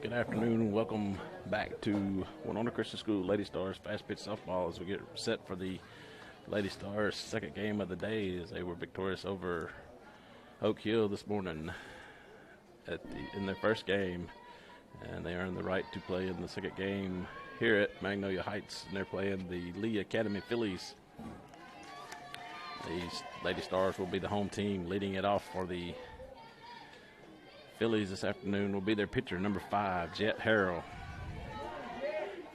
Good afternoon. Welcome back to Winona Christian School Lady Stars fast pitch softball as we get set for the Lady Stars' second game of the day as they were victorious over Oak Hill this morning in their first game, and they earned the right to play in the second game here at Magnolia Heights, and they're playing the Lee Academy Phillies. These Lady Stars will be the home team. Leading it off for the Phillies this afternoon will be their pitcher, number 5, Jet Harrell.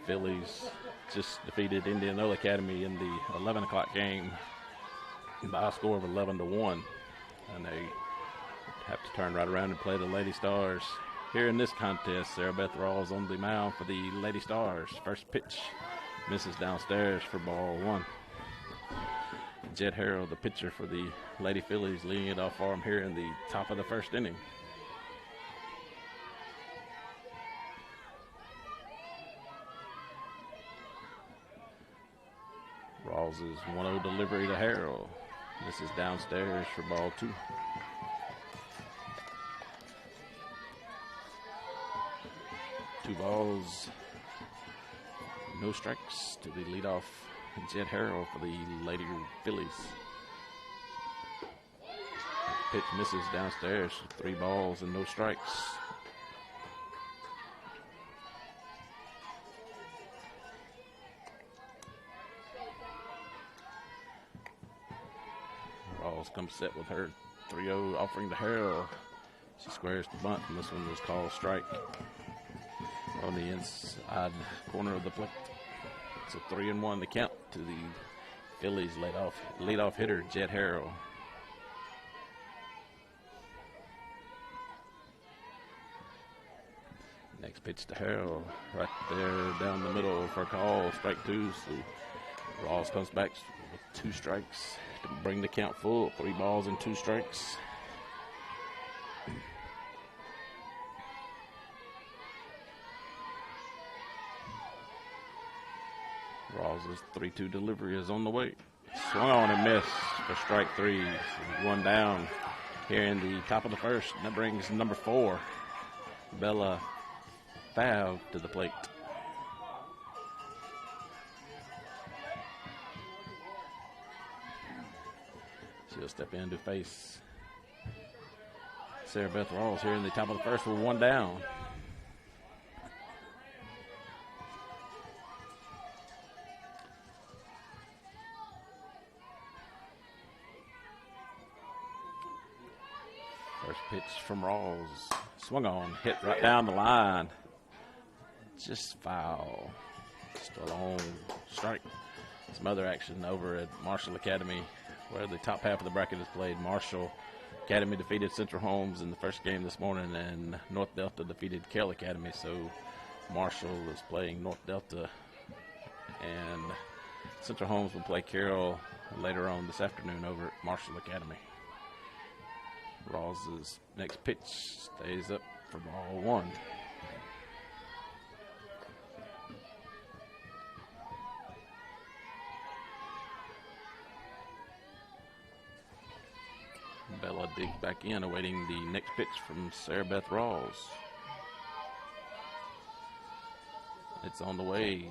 Phillies just defeated Indianola Academy in the 11 o'clock game by a score of 11-1. And they have to turn right around and play the Lady Stars. Here in this contest, Sarah Beth Rawls on the mound for the Lady Stars. First pitch misses downstairs for ball 1. Jet Harrell, the pitcher for the Lady Phillies, leading it off for them here in the top of the first inning. Rawls' 1-0 delivery to Harrell. This is downstairs for ball 2. Two balls, no strikes to the leadoff Jet Harrell for the Lady Phillies. Pitch misses downstairs, 3 balls and no strikes. Rawls comes set with her 3-0 offering to Harrell. She squares the bunt, and this one was called strike on the inside corner of the plate. It's a 3-1 to count to the Phillies leadoff hitter, Jet Harrell. Next pitch to Harrell, right there down the middle for a call, strike 2. So Rawls comes back with 2 strikes to bring the count full, 3 balls and 2 strikes. Rawls' 3-2 delivery is on the way. Swung on and missed for strike 3. So 1 down here in the top of the first. And that brings number 4, Bella Fav, to the plate. She'll step in to face Sarah Beth Rawls here in the top of the first with 1 down. First pitch from Rawls. Swung on, hit right down the line. Just foul. Just a long strike. Some other action over at Marshall Academy, where the top half of the bracket is played. Marshall Academy defeated Central Holmes in the first game this morning, and North Delta defeated Kell Academy. So Marshall is playing North Delta, and Central Holmes will play Carroll later on this afternoon over at Marshall Academy. Rawls' next pitch stays up for ball 1. Bella digs back in, awaiting the next pitch from Sarah Beth Rawls. It's on the way.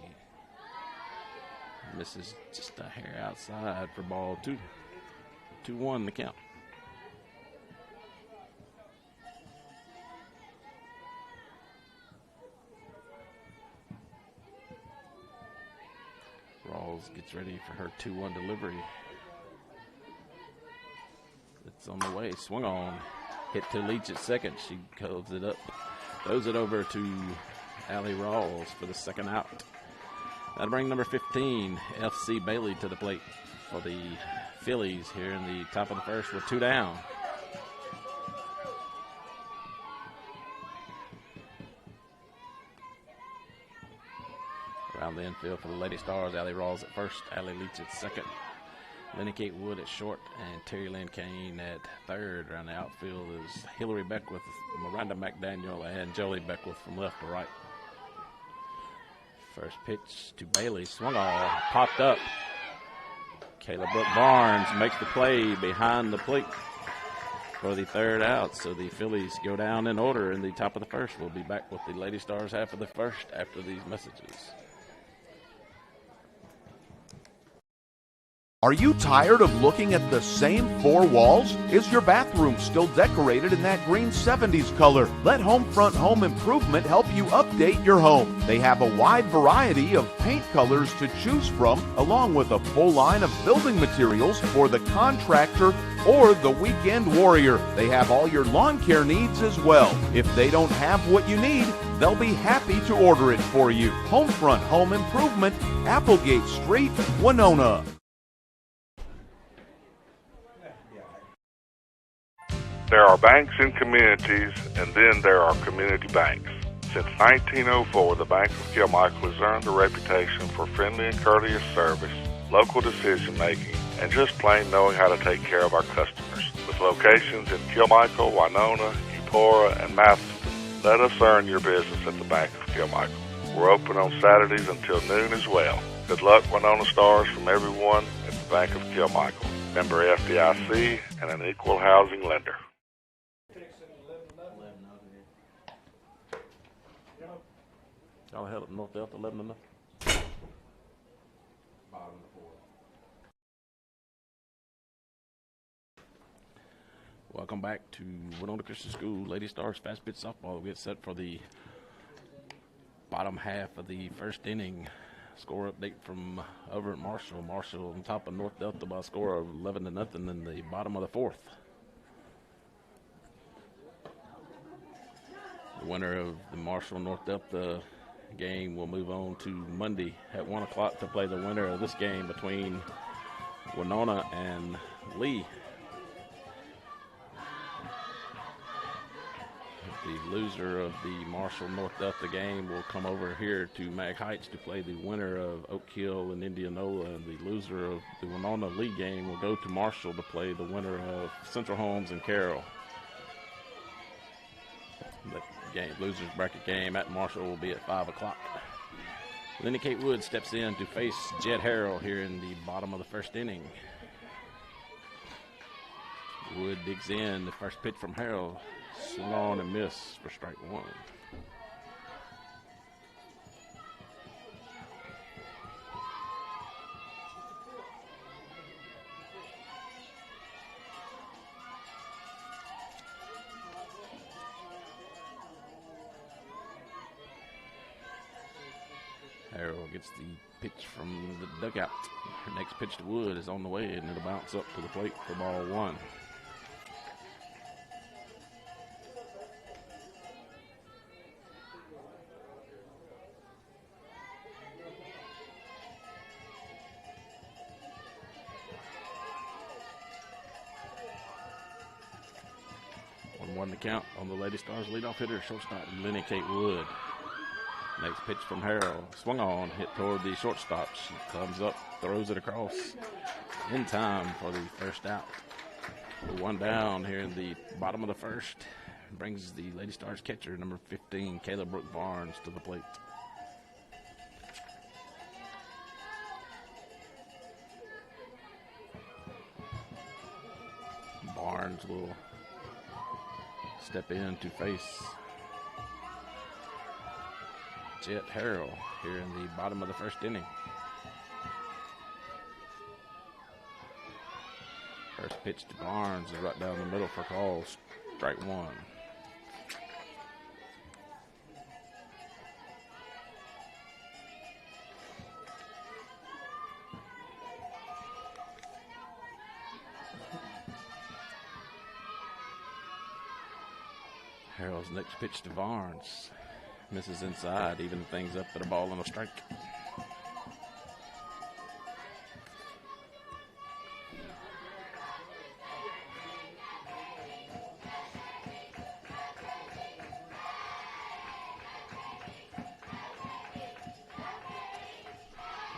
Misses just a hair outside for ball 2. 2-1 the count. Rawls gets ready for her 2-1 delivery. It's on the way. Swung on. Hit to Leach at second. She curves it up. Throws it over to Allie Rawls for the second out. That'll bring number 15, F.C. Bailey, to the plate for the Phillies here in the top of the first with 2 down. Around the infield for the Lady Stars, Allie Rawls at first, Allie Leach at second, Lenny Kate Wood at short, and Terry Lynn Kane at third. Around the outfield is Hillary Beckwith, Miranda McDaniel, and Jolie Beckwith from left to right. First pitch to Bailey, swung on, popped up. Kayla Brooke Barnes makes the play behind the plate for the third out. So the Phillies go down in order in the top of the first. We'll be back with the Lady Stars half of the first after these messages. Are you tired of looking at the same four walls? Is your bathroom still decorated in that green 70s color? Let Homefront Home Improvement help you update your home. They have a wide variety of paint colors to choose from, along with a full line of building materials for the contractor or the weekend warrior. They have all your lawn care needs as well. If they don't have what you need, they'll be happy to order it for you. Homefront Home Improvement, Applegate Street, Winona. There are banks in communities, and then there are community banks. Since 1904, the Bank of Kilmichael has earned a reputation for friendly and courteous service, local decision-making, and just plain knowing how to take care of our customers. With locations in Kilmichael, Winona, Eupora, and Matheson, let us earn your business at the Bank of Kilmichael. We're open on Saturdays until noon as well. Good luck, Winona Stars, from everyone at the Bank of Kilmichael. Member FDIC and an equal housing lender. Y'all held up North Delta 11-0. Welcome back to Winona Christian School. Lady Stars fast pitch softball. We get set for the bottom half of the first inning. Score update from over at Marshall. Marshall on top of North Delta by a score of 11-0 in the bottom of the fourth. The winner of the Marshall North Delta game will move on to Monday at 1 o'clock to play the winner of this game between Winona and Lee. The loser of the Marshall North Delta game will come over here to Mag Heights to play the winner of Oak Hill and Indianola, and the loser of the Winona Lee game will go to Marshall to play the winner of Central Holmes and Carroll. Losers bracket game at Marshall will be at 5 o'clock. Lenny Kate Wood steps in to face Jed Harrell here in the bottom of the first inning. Wood digs in. The first pitch from Harrell. Swung on and miss for strike one. Harrell gets the pitch from the dugout. Her next pitch to Wood is on the way, and it'll bounce up to the plate for ball one. On the count on the Lady Stars leadoff hitter, shortstop Lenny Kate Wood. Next pitch from Harrell, swung on, hit toward the shortstop. She comes up, throws it across in time for the first out. One down here in the bottom of the first. Brings the Lady Stars catcher, number 15, Kayla Brooke Barnes, to the plate. Barnes will step in to face Jet Harrell here in the bottom of the first inning. First pitch to Barnes is right down the middle for call, strike one. Harrell's next pitch to Barnes. Misses inside, even things up at a ball and a strike.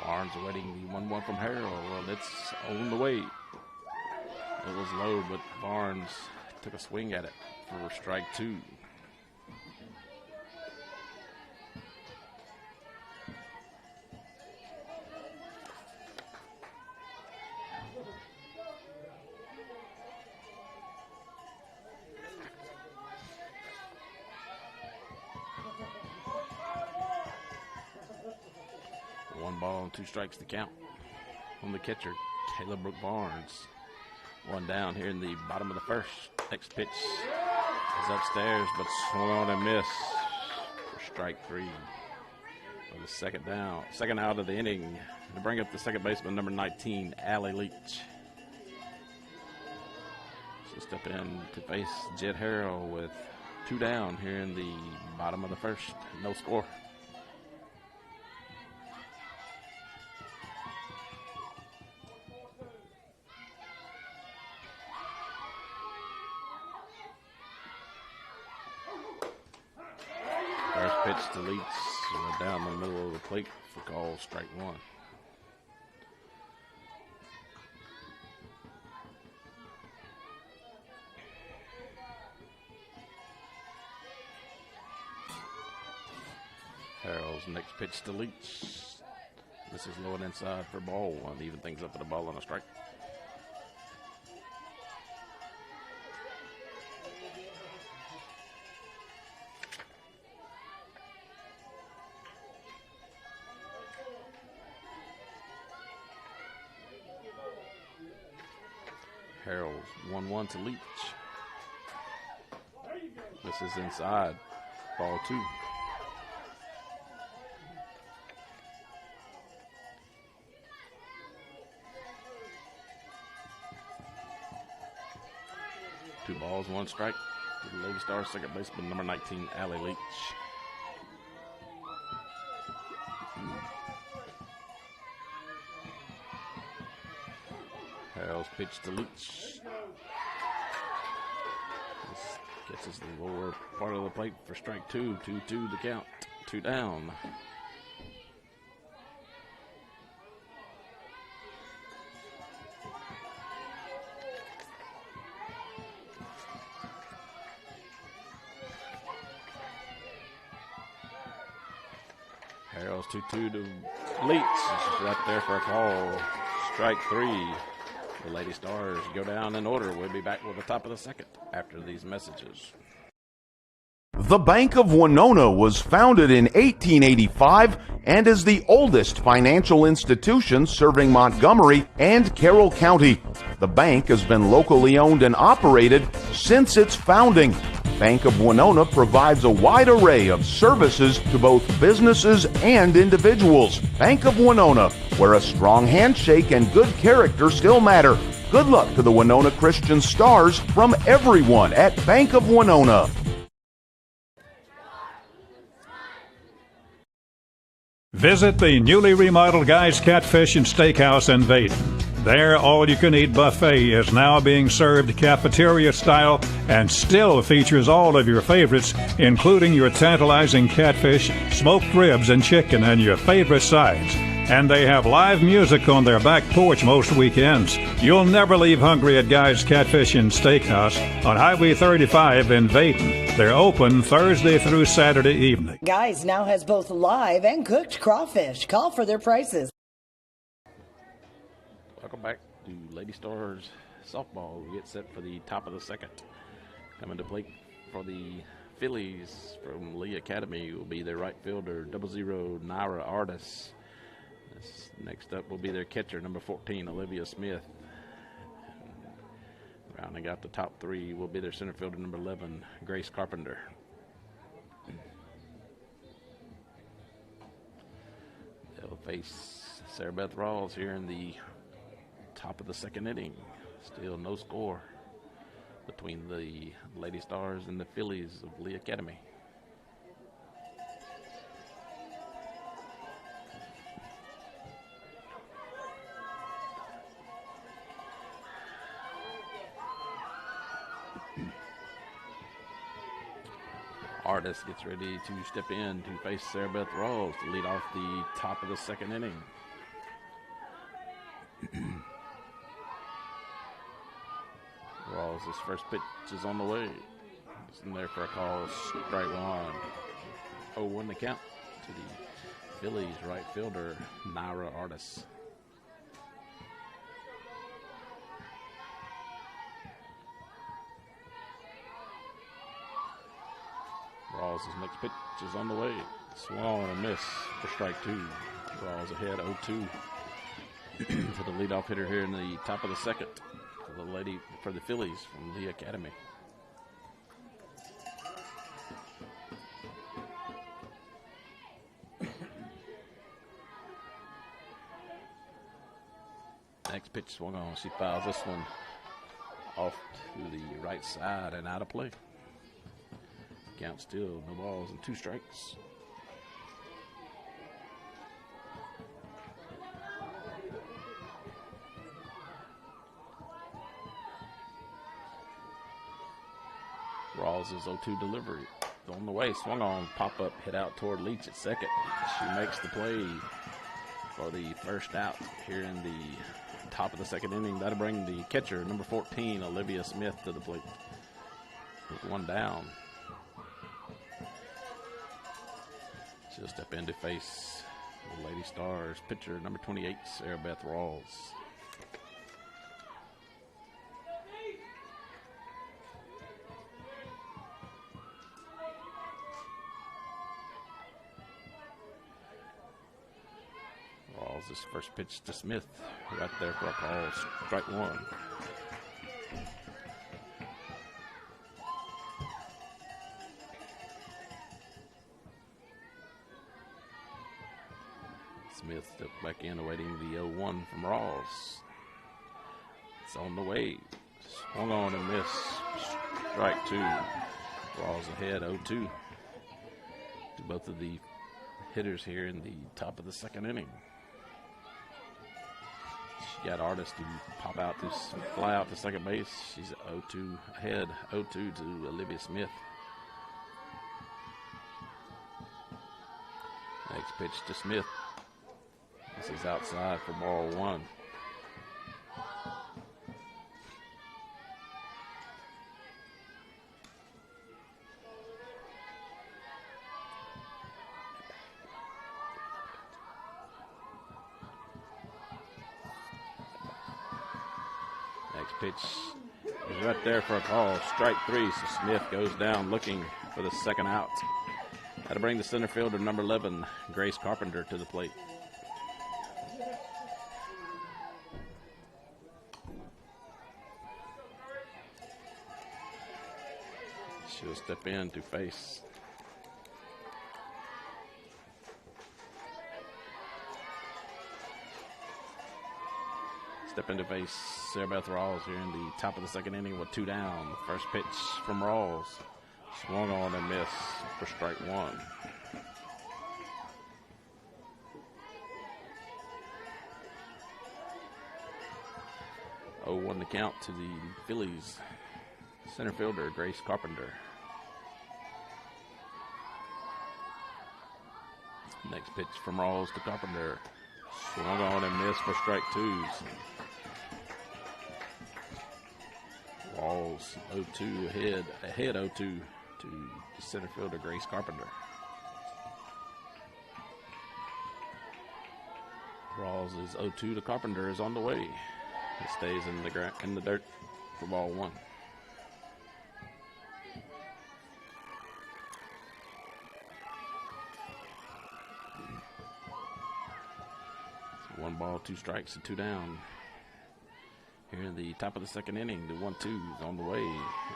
Barnes awaiting the 1-1 from Harrell. Well, it's on the way. It was low, but Barnes took a swing at it for strike two. 1 ball and 2 strikes to count on the catcher, Caleb Brook Barnes. 1 down here in the bottom of the first. Next pitch is upstairs, but swung on and missed for strike 3. For the second out of the inning, to bring up the second baseman, number 19, Allie Leach. She'll step in to face Jet Harrell with 2 down here in the bottom of the first. No score. First pitch to Leach down the middle of the plate for call strike 1. Harrell's next pitch to Leach. This is low and inside for ball 1. Even things up at a ball and a strike. Harrell's 1-1 to Leach. This is inside. Ball 2. Two balls, 1 strike to the Lady Stars second baseman, number 19, Allie Leach. Harrell's pitch to Leach. This catches the lower part of the plate for strike 2. 2-2 the count. 2 down. Harrell's 2-2 to Leach. It's right there for a call. Strike 3. The Lady Stars go down in order. We'll be back with the top of the second after these messages. The Bank of Winona was founded in 1885 and is the oldest financial institution serving Montgomery and Carroll County. The bank has been locally owned and operated since its founding. Bank of Winona provides a wide array of services to both businesses and individuals. Bank of Winona, where a strong handshake and good character still matter. Good luck to the Winona Christian Stars from everyone at Bank of Winona. Visit the newly remodeled Guy's Catfish and Steakhouse in Vaden. Their all-you-can-eat buffet is now being served cafeteria style and still features all of your favorites, including your tantalizing catfish, smoked ribs, and chicken, and your favorite sides. And they have live music on their back porch most weekends. You'll never leave hungry at Guy's Catfish and Steakhouse on Highway 35 in Vaden. They're open Thursday through Saturday evening. Guy's now has both live and cooked crawfish. Call for their prices. Welcome back to Lady Stars softball. We get set for the top of the second. Coming to plate for the Phillies from Lee Academy will be their right fielder, 00 Naira Artis. Next up will be their catcher, number 14, Olivia Smith. Rounding out the top 3 will be their center fielder, number 11, Grace Carpenter. They'll face Sarah Beth Rawls here in the top of the second inning. Still no score between the Lady Stars and the Phillies of Lee Academy. Artis gets ready to step in to face Sarah Beth Rawls to lead off the top of the second inning. Rawls' first pitch is on the way. It's in there for a call, strike 1. 0-1 the count to the Phillies right fielder, Naira Artis. Rawls' next pitch is on the way. Swung and a miss for strike 2. Rawls ahead 0-2 to the leadoff hitter here in the top of the second for the Phillies from the Academy. Next pitch swung on. She fouls this one off to the right side and out of play. Count still, no balls and 2 strikes. Rawls' 0-2 delivery. On the way, swung on, pop up, hit out toward Leach at second. She makes the play for the first out here in the top of the second inning. That'll bring the catcher, number 14, Olivia Smith, to the plate with 1 down. She'll step in to face the Lady Stars pitcher, number 28, Sarah Beth Rawls. This first pitch to Smith, right there for a call, strike 1. Smith stepped back in, awaiting the 0-1 from Rawls. It's on the way. Swung on and missed. Strike 2. Rawls ahead 0-2 to both of the hitters here in the top of the second inning. She got Artist to pop out to fly out to second base. She's 0-2 ahead, 0-2 to Olivia Smith. Next pitch to Smith. This is outside for ball 1. Pitch is right there for a call. Strike 3. So Smith goes down looking for the second out. That'll bring the center fielder, number 11, Grace Carpenter, to the plate. She'll step in to face Sarah Beth Rawls here in the top of the second inning with 2 down. The first pitch from Rawls. Swung on and missed for strike 1. Oh, 1 to count to the Phillies center fielder, Grace Carpenter. Next pitch from Rawls to Carpenter. Swung on and missed for strike 2s. Rawls 0-2 ahead 0-2 to the center fielder, Grace Carpenter. Rawls is 0-2 to Carpenter is on the way. It stays in the dirt for ball 1. So 1 ball, 2 strikes, and 2 down. Here in the top of the second inning, the 1-2 is on the way.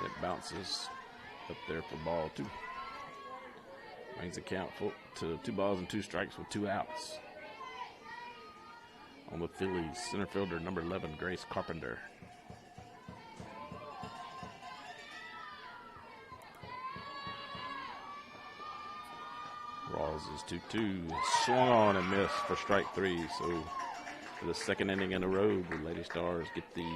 It bounces up there for ball 2. Brings the count to 2 balls and 2 strikes with 2 outs. On the Phillies, center fielder, number 11, Grace Carpenter. Rawls is 2-2. Swung on and missed for strike 3. So for the second inning in a row, the Lady Stars get the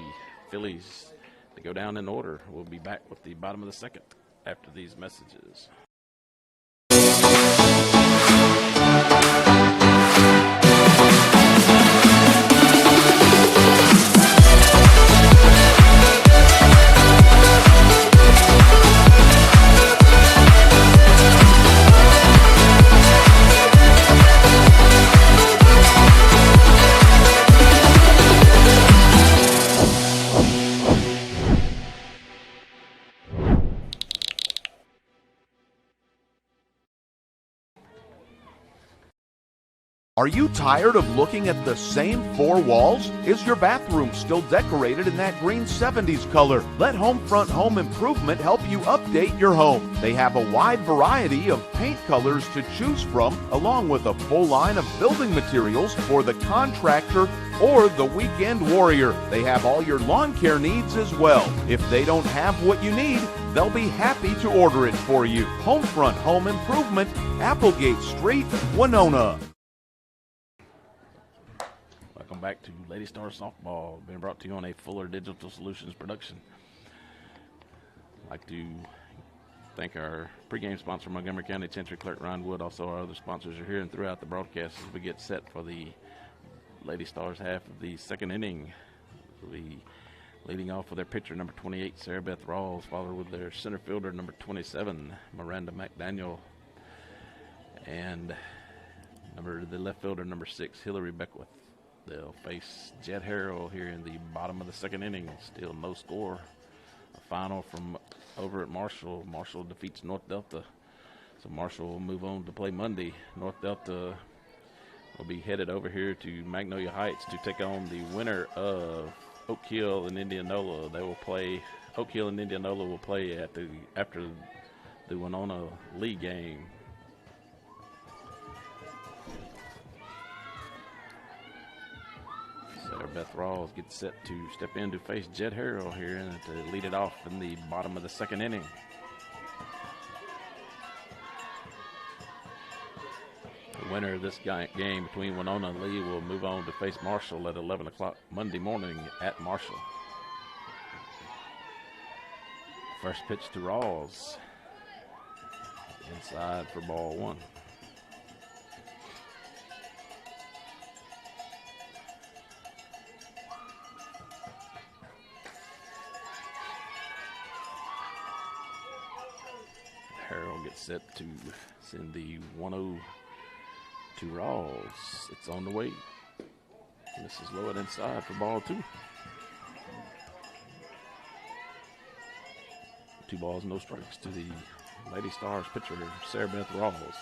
Phillies to go down in order. We'll be back with the bottom of the second after these messages. Are you tired of looking at the same four walls? Is your bathroom still decorated in that green 70s color? Let Homefront Home Improvement help you update your home. They have a wide variety of paint colors to choose from, along with a full line of building materials for the contractor or the weekend warrior. They have all your lawn care needs as well. If they don't have what you need, they'll be happy to order it for you. Homefront Home Improvement, Applegate Street, Winona. Welcome back to Lady Star Softball, being brought to you on a Fuller Digital Solutions production. I'd like to thank our pregame sponsor, Montgomery County Chancery Clerk Ryan Wood. Also, our other sponsors are here and throughout the broadcast as we get set for the Lady Stars half of the second inning. We'll be leading off with their pitcher, number 28, Sarah Beth Rawls, followed with their center fielder, number 27, Miranda McDaniel, and the left fielder, number 6, Hillary Beckwith. They'll face Jet Harrell here in the bottom of the second inning. Still no score. A final from over at Marshall. Marshall defeats North Delta. So Marshall will move on to play Monday. North Delta will be headed over here to Magnolia Heights to take on the winner of Oak Hill and Indianola. They will play, Oak Hill and Indianola will play after the Winona League game. Sarah Beth Rawls gets set to step in to face Jet Harrell here and to lead it off in the bottom of the second inning. The winner of this game between Winona and Lee will move on to face Marshall at 11 o'clock Monday morning at Marshall. First pitch to Rawls. Inside for ball one. Harrell gets set to send the 1-0 to Rawls. It's on the way. This is lowered inside for ball two. 2 balls, no strikes to the Lady Stars pitcher, Sarah Beth Rawls.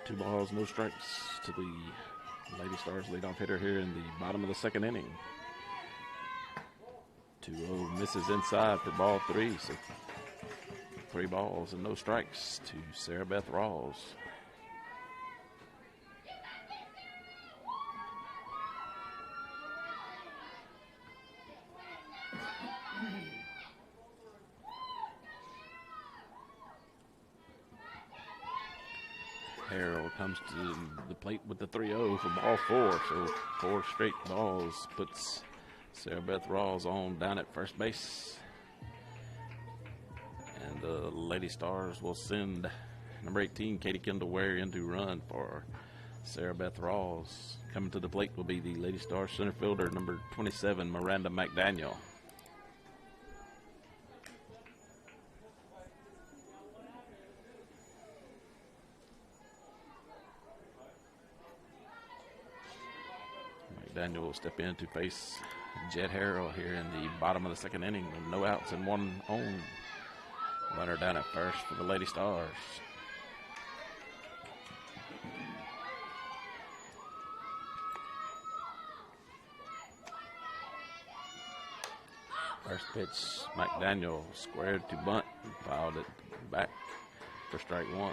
Two balls, no strikes to the Lady Stars leadoff hitter here in the bottom of the second inning. 2-0 misses inside for ball three. So 3 balls and no strikes to Sarah Beth Rawls. Harrell comes to the plate with the 3-0 for ball 4. So 4 straight balls puts Sarah Beth Rawls on down at first base. And the Lady Stars will send number 18, Katie Kendall Ware, in to run for Sarah Beth Rawls. Coming to the plate will be the Lady Stars center fielder, number 27, Miranda McDaniel. McDaniel will step in to face Jet Harrell here in the bottom of the second inning with no outs and 1 on. Runner down at first for the Lady Stars. First pitch, McDaniel squared to bunt and fouled it back for strike 1.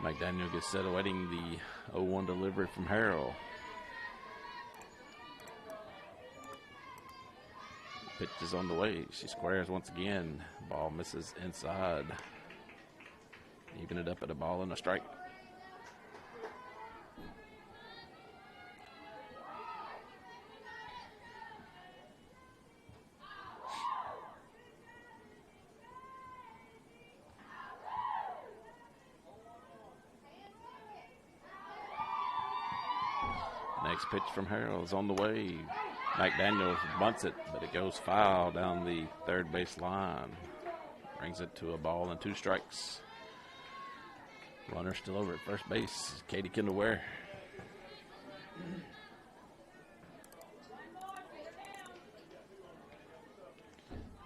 McDaniel gets set awaiting the 0-1 delivery from Harrell. Pitch is on the way. She squares once again. Ball misses inside. Even it up at a ball and a strike. Next pitch from Harrell is on the way. McDaniel bunts it, but it goes foul down the third base line. Brings it to a ball and 2 strikes. Runner still over at first base. Katie Kendall Ware.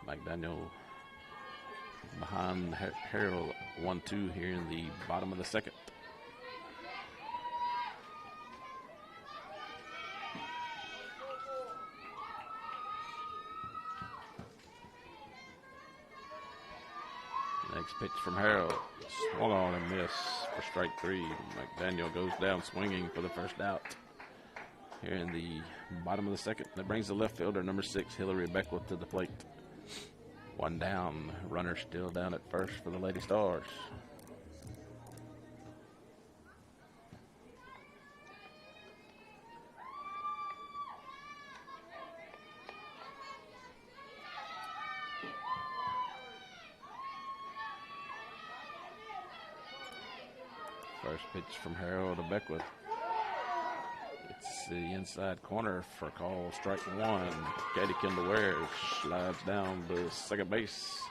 McDaniel behind Harold 1-2 here in the bottom of the second. Next pitch from Harold. Swung on and miss for strike 3. McDaniel goes down swinging for the first out here in the bottom of the second. That brings the left fielder, number 6, Hillary Beckwith, to the plate. 1 down. Runner still down at first for the Lady Stars. First pitch from Harold to Beckwith. It's the inside corner for call strike 1. Katie Kendall Ware slides down to second base.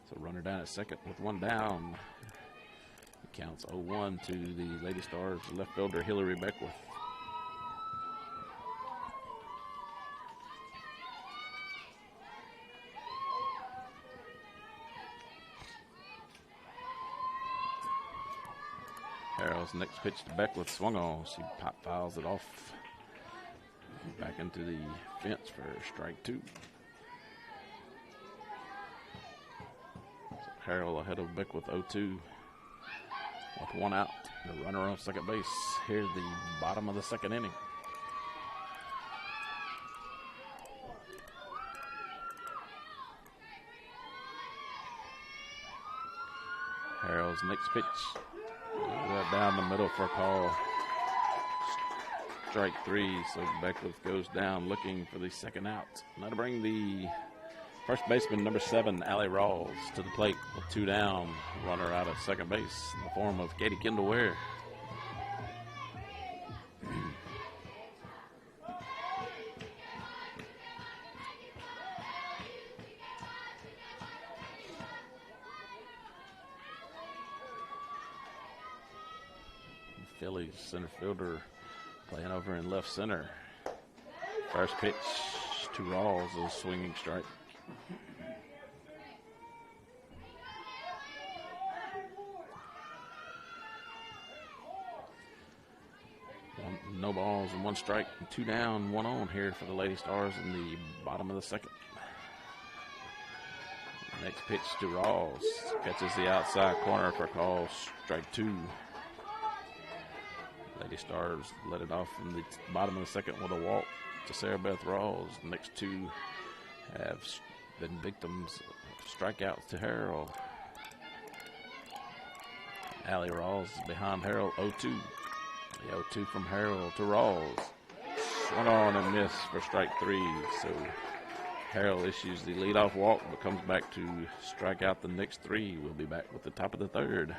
So runner down at second with 1 down. It counts 0-1 to the Lady Stars left fielder Hillary Beckwith. Harold's next pitch to Beckwith swung on. She pop fouls it off back into the fence for strike 2. So Harold ahead of Beckwith 0-2 with 1 out. The runner on second base. Here's the bottom of the second inning. Harold's next pitch. Down the middle for a call. Strike 3, so Beckwith goes down looking for the second out. Now to bring the first baseman, number 7, Allie Rawls, to the plate with 2 down. Runner out at second base in the form of Katie Kendall Ware. Phillies center fielder playing over in left center. First pitch to Rawls is a swinging strike. No balls and 1 strike, 2 down, 1 on here for the Lady Stars in the bottom of the second. Next pitch to Rawls. Catches the outside corner for a call, strike 2. Lady Stars let it off in the bottom of the second with a walk to Sarah Beth Rawls. The next 2 have been victims of strikeouts to Harold. Allie Rawls is behind Harold 0-2. The 0-2 from Harold to Rawls. Swung on and missed for strike 3. So Harold issues the leadoff walk but comes back to strike out the next 3. We'll be back with the top of the third.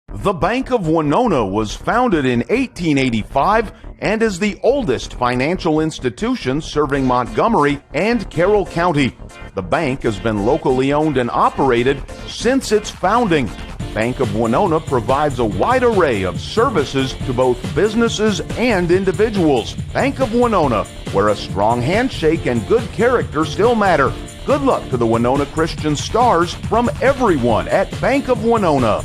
The Bank of Winona was founded in 1885 and is the oldest financial institution serving Montgomery and Carroll County. The bank has been locally owned and operated since its founding. Bank of Winona provides a wide array of services to both businesses and individuals. Bank of Winona, where a strong handshake and good character still matter. Good luck to the Winona Christian Stars from everyone at Bank of Winona.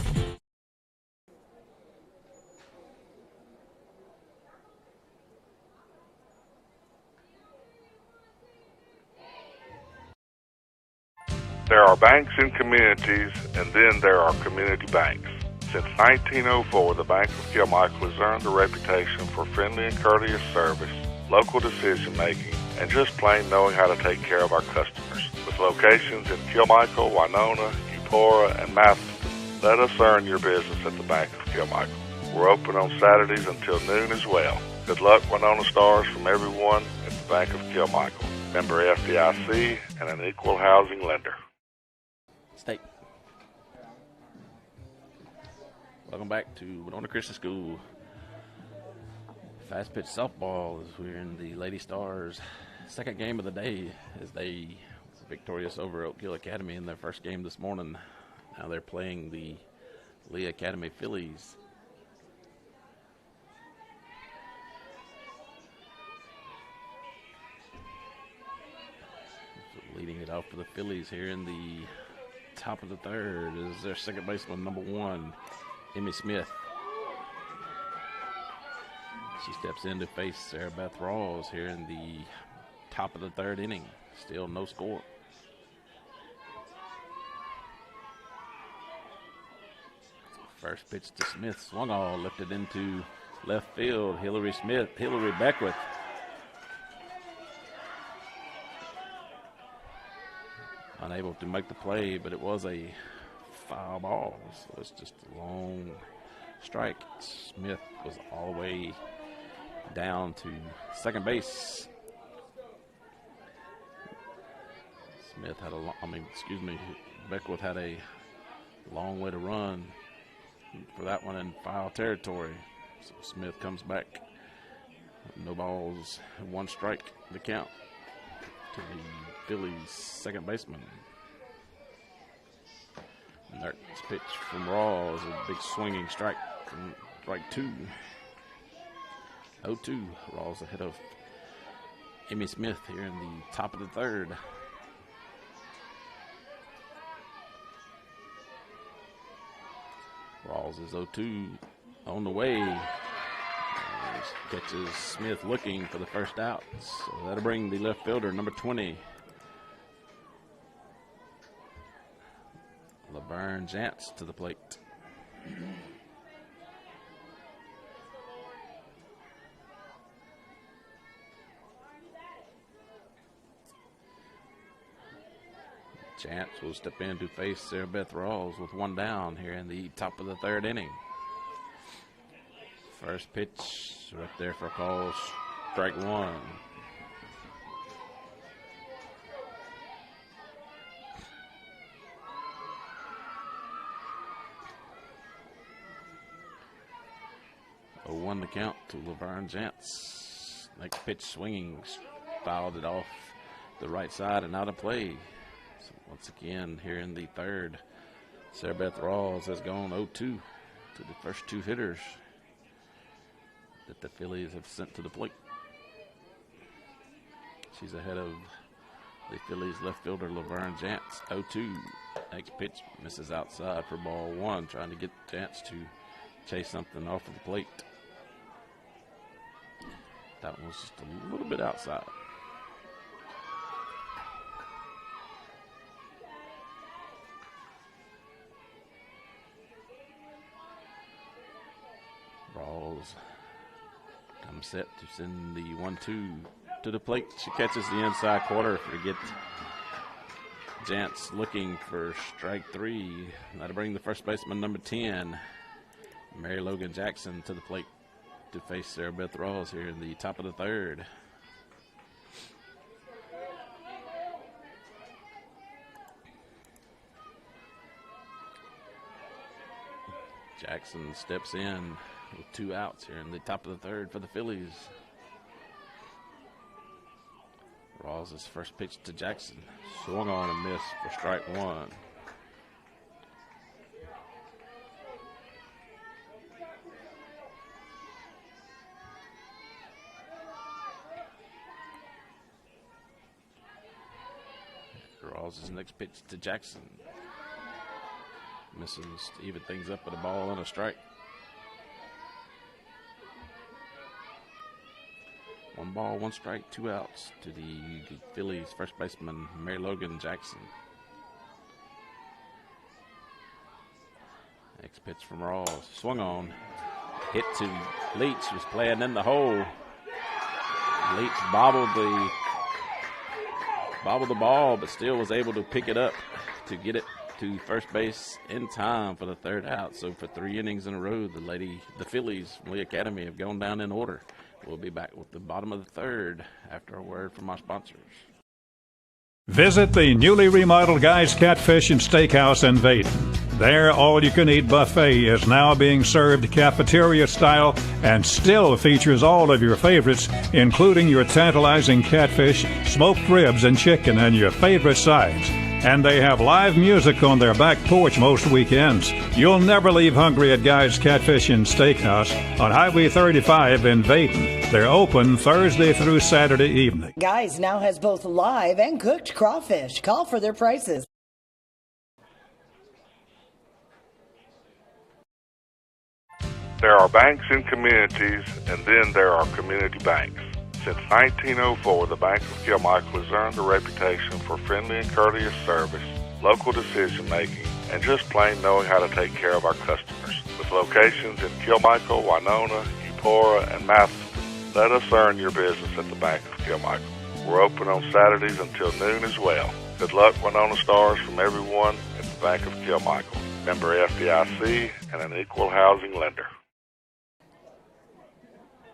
There are banks in communities, and then there are community banks. Since 1904, the Bank of Kilmichael has earned a reputation for friendly and courteous service, local decision-making, and just plain knowing how to take care of our customers. With locations in Kilmichael, Winona, Eupora, and Matheson, let us earn your business at the Bank of Kilmichael. We're open on Saturdays until noon as well. Good luck, Winona Stars, from everyone at the Bank of Kilmichael. Member FDIC and an equal housing lender. State. Welcome back to Winona Christian School. Fast pitch softball as we're in the Lady Stars' second game of the day as they were victorious over Oak Hill Academy in their first game this morning. Now they're playing the Lee Academy Phillies. So leading it off for the Phillies here in the top of the third is their second baseman, number 1, Emmy Smith. She steps in to face Sarah Beth Rawls here in the top of the third inning. Still no score. First pitch to Smith, swung all, lifted into left field. Hillary Beckwith. Unable to make the play, but it was a foul ball, so it's just a long strike. Smith was all the way down to second base. Beckwith had a long way to run for that one in foul territory. So Smith comes back. No balls, 1 strike to count to the Phillies' second baseman. Next pitch from Rawls, a big swinging strike from strike 2. 0-2. Rawls ahead of Emmy Smith here in the top of the third. Rawls is 0-2 on the way. Catches Smith looking for the first out. So that'll bring the left fielder, number 20, Laverne Jantz, to the plate. Jantz will step in to face Sarah Beth Rawls with 1 down here in the top of the third inning. First pitch right there for a call, strike 1. A 1 to count to Laverne Jantz. Next pitch swinging, fouled it off the right side and out of play. So once again, here in the third, Sarah Beth Rawls has gone 0-2 to the first 2 hitters that the Phillies have sent to the plate. She's ahead of the Phillies left fielder, Laverne Jantz, 0-2. Next pitch misses outside for ball 1, trying to get Jantz to chase something off of the plate. That one was just a little bit outside. Rawls comes set to send the 1-2 to the plate. She catches the inside quarter to get Jantz looking for strike 3. That'll bring the first baseman, number 10, Mary Logan Jackson, to the plate to face Sarah Beth Rawls here in the top of the third. Jackson steps in with 2 outs here in the top of the third for the Phillies. Rawls' first pitch to Jackson, swung on and missed for strike 1. Rawls' next pitch to Jackson, misses to even things up with a ball and a strike. 1 ball, 1 strike, 2 outs to the Phillies first baseman, Mary Logan Jackson. Next pitch from Rawls, swung on, hit to Leach, was playing in the hole. Leach bobbled the ball, but still was able to pick it up to get it to first base in time for the 3rd out. So for 3 innings in a row, the Phillies from Lee Academy have gone down in order. We'll be back with the bottom of the 3rd after a word from our sponsors. Visit the newly remodeled Guy's Catfish and Steakhouse in Vaden. Their all-you-can-eat buffet is now being served cafeteria style and still features all of your favorites, including your tantalizing catfish, smoked ribs, and chicken, and your favorite sides. And they have live music on their back porch most weekends. You'll never leave hungry at Guy's Catfish and Steakhouse on Highway 35 in Vaden. They're open Thursday through Saturday evening. Guys now has both live and cooked crawfish. Call for their prices. There are banks in communities, and then there are community banks. Since 1904, the Bank of Kilmichael has earned a reputation for friendly and courteous service, local decision-making, and just plain knowing how to take care of our customers. With locations in Kilmichael, Winona, Eupora, and Matheson, let us earn your business at the Bank of Kilmichael. We're open on Saturdays until noon as well. Good luck, Winona Stars, from everyone at the Bank of Kilmichael. Member FDIC and an equal housing lender.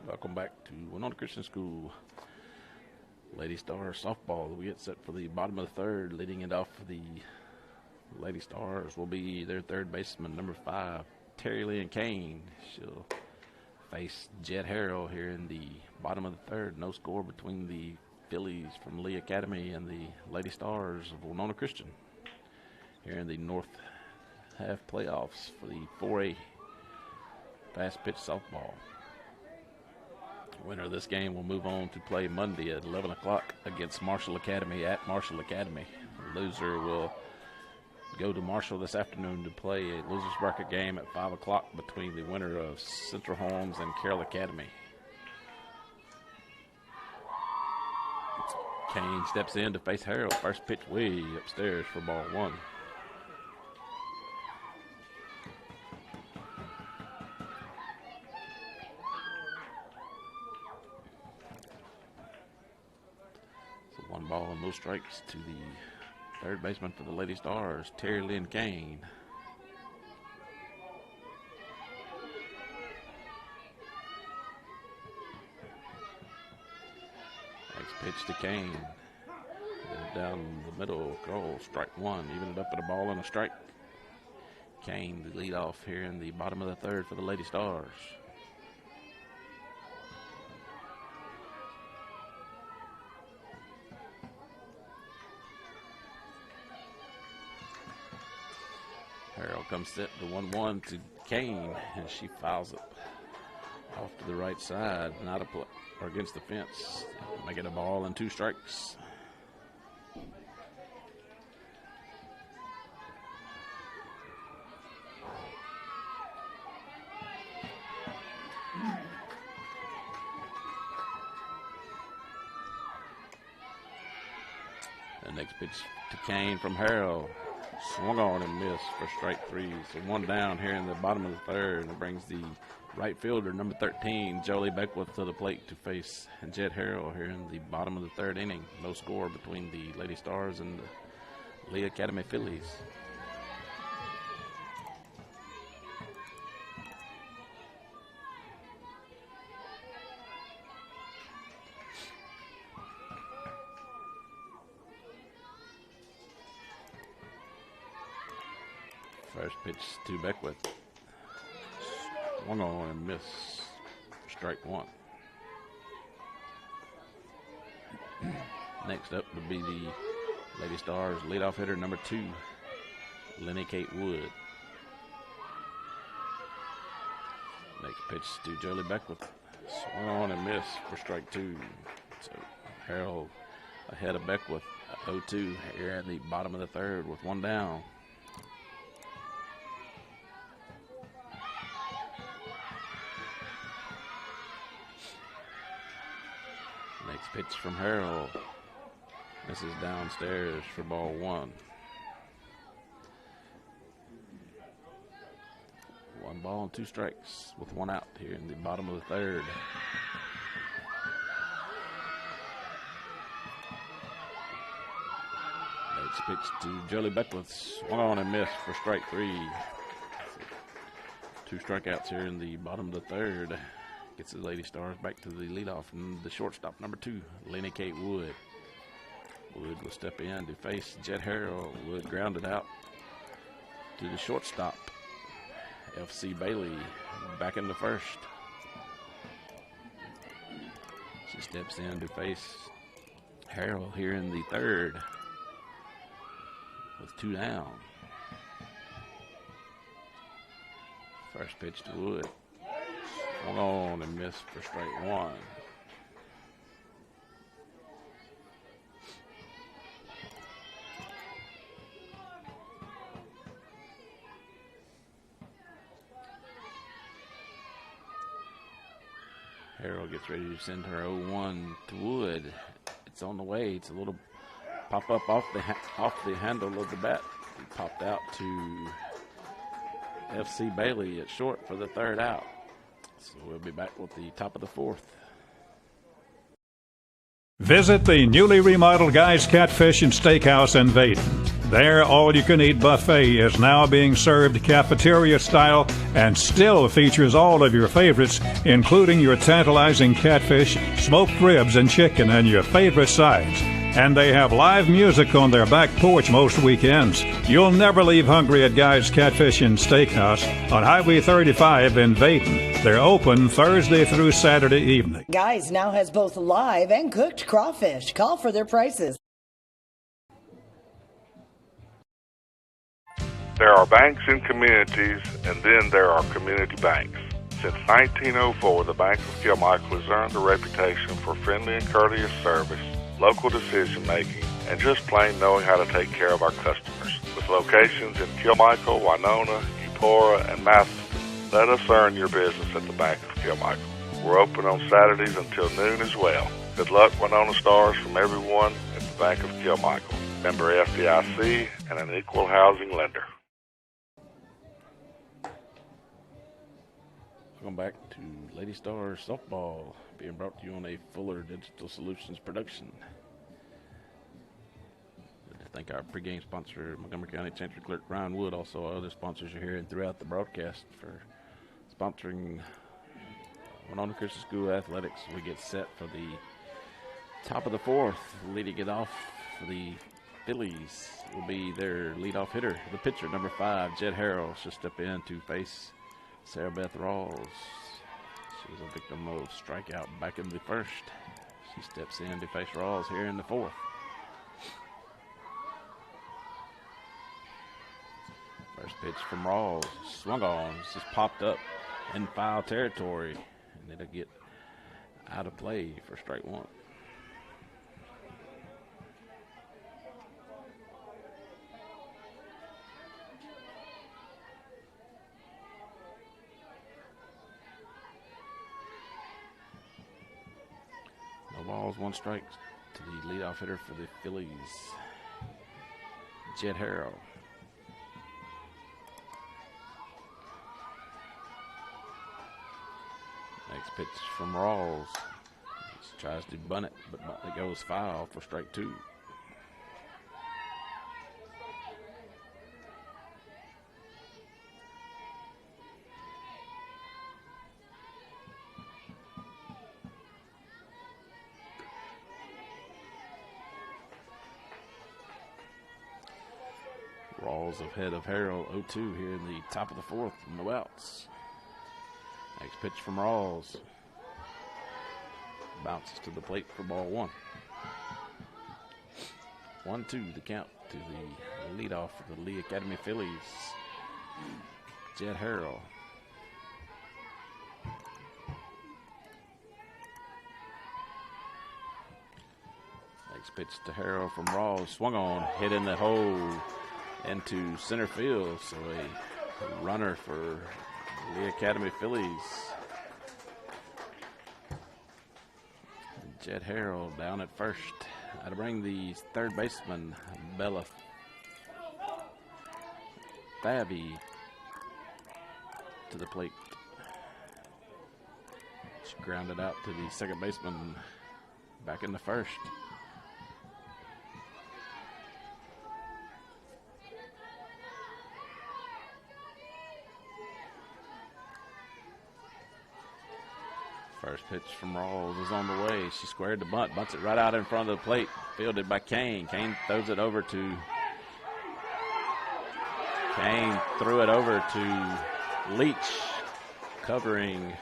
Welcome back to Winona Christian School. Lady Stars softball. We get set for the bottom of the third. Leading it off for the Lady Stars will be their third baseman, number 5, Terry Lynn Kane. She'll face Jet Harrell here in the bottom of the third. No score between the Phillies from Lee Academy and the Lady Stars of Winona Christian here in the North Half playoffs for the 4A fast pitch softball. Winner of this game will move on to play Monday at 11 o'clock against Marshall Academy at Marshall Academy. The loser will go to Marshall this afternoon to play a loser's bracket game at 5 o'clock between the winner of Central Holmes and Carroll Academy. Kane steps in to face Harold. First pitch way upstairs for ball 1. One ball and no strikes to the third baseman for the Lady Stars, Terry Lynn Kane. Next pitch to Kane. Down the middle, goal, strike 1. Even it up at a ball and a strike. Kane, the lead off here in the bottom of the third for the Lady Stars. Harrell comes set to 1-1 to Kane, and she fouls it off to the right side, not a play, or against the fence. Make it a ball and 2 strikes. The next pitch to Kane from Harrell. Swung on and missed for strike 3. So 1 down here in the bottom of the third. And it brings the right fielder, number 13, Jolie Beckwith, to the plate to face Jet Harrell here in the bottom of the third inning. No score between the Lady Stars and the Lee Academy Phillies. First pitch to Beckwith. Swung on and miss. Strike 1. Next up would be the Lady Stars leadoff hitter, number 2, Lenny Kate Wood. Next pitch to Jolie Beckwith. Swung on and missed for strike 2. So Harold ahead of Beckwith, 0-2 here in the bottom of the third with 1 down. Next pitch from Harold. This is downstairs for ball 1. 1 ball and 2 strikes with 1 out here in the bottom of the third. Next pitch to Jolie Beckwith. Swung on and missed for strike 3. 2 strikeouts here in the bottom of the third. Gets the Lady Stars back to the leadoff, and the shortstop, number 2, Lenny Kate Wood. Wood will step in to face Jet Harrell. Wood grounded out to the shortstop, F.C. Bailey, back in the first. She steps in to face Harrell here in the third with 2 down. First pitch to Wood. Swung on and missed for strike 1. Harrell gets ready to send her 0-1 to Wood. It's on the way. It's a little pop up off the handle of the bat. It popped out to F.C. Bailey at short for the third out. So we'll be back with the top of the fourth. Visit the newly remodeled Guy's Catfish and Steakhouse in Vaden. Their all-you-can-eat buffet is now being served cafeteria style and still features all of your favorites, including your tantalizing catfish, smoked ribs, and chicken, and your favorite sides. And they have live music on their back porch most weekends. You'll never leave hungry at Guy's Catfish and Steakhouse on Highway 35 in Vaden. They're open Thursday through Saturday evening. Guys now has both live and cooked crawfish. Call for their prices. There are banks in communities, and then there are community banks. Since 1904, the Bank of Kilmichael has earned a reputation for friendly and courteous service, local decision-making, and just plain knowing how to take care of our customers. With locations in Kilmichael, Winona, Eupora, and Matheson, let us earn your business at the Bank of Kilmichael. We're open on Saturdays until noon as well. Good luck, Winona Stars, from everyone at the Bank of Kilmichael. Member FDIC and an equal housing lender. Welcome back to Lady Stars Softball, being brought to you on a Fuller Digital Solutions production. I'd like to thank our pregame sponsor, Montgomery County Chancery Clerk Ryan Wood. Also, our other sponsors are here and throughout the broadcast for sponsoring Winona Christian School Athletics. We get set for the top of the fourth. Leading it off for the Phillies will be their leadoff hitter, the pitcher, number 5, Jed Harrell. She'll step in to face Sarah Beth Rawls. She was a victim of strikeout back in the first. She steps in to face Rawls here in the fourth. First pitch from Rawls, swung on, just popped up in foul territory, and it'll get out of play for strike 1. Balls, 1 strike to the leadoff hitter for the Phillies, Jed Harrell. Next pitch from Rawls. He tries to bunt it, but it goes foul for strike 2. Rawls ahead of Harrell, 0-2 here in the top of the fourth. No outs. Next pitch from Rawls. Bounces to the plate for ball 1. 1-2 the count to the leadoff for the Lee Academy Phillies, Jed Harrell. Next pitch to Harrell from Rawls. Swung on, hit in the hole into center field. So a runner for Lee Academy Phillies. Jed Harrell down at first. Now to bring the third baseman, Bella Fabi, to the plate. She grounded out to the second baseman back in the first. First pitch from Rawls is on the way. She squared the bunt, bunts it right out in front of the plate. Fielded by Kane. Kane throws it over to Kane threw it over to Leach, covering.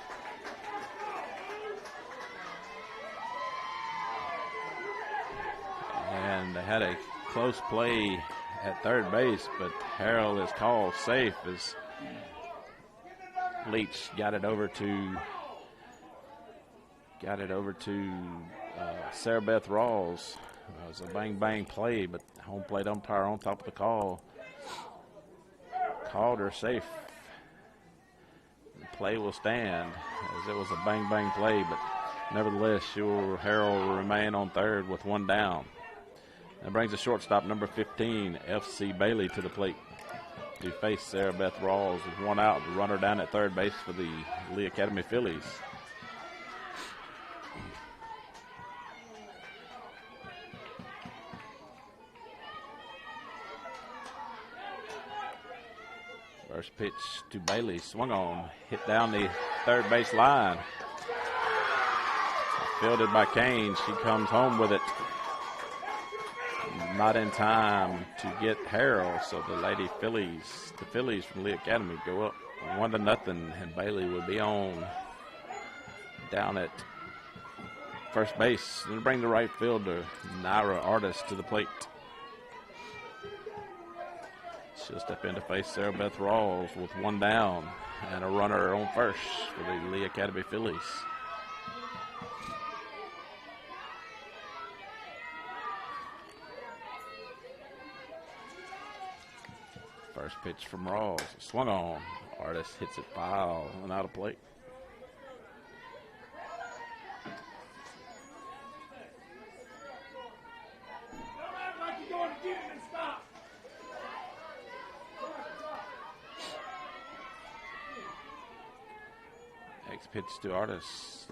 And they had a close play at third base, but Harrell is called safe as Leach got it over to Sarah Beth Rawls. It was a bang play, but home plate umpire on top of the call called her safe. The play will stand as it was a bang play, but nevertheless, Harrell will remain on third with one down. That brings the shortstop, number 15, F.C. Bailey, to the plate to face Sarah Beth Rawls with one out. The runner down at third base for the Lee Academy Phillies. First pitch to Bailey, swung on, hit down the third base line. Fielded by Kane. She comes home with it. Not in time to get Harrell, so the Phillies from Lee Academy go up 1-0, and Bailey will be on down at first base. They'll bring the right fielder, Naira Artist, to the plate. She'll step in to face Sarah Beth Rawls with one down and a runner on first for the Lee Academy Phillies. First pitch from Rawls, swung on. Artist hits it foul and out of plate. Next pitch to Artist.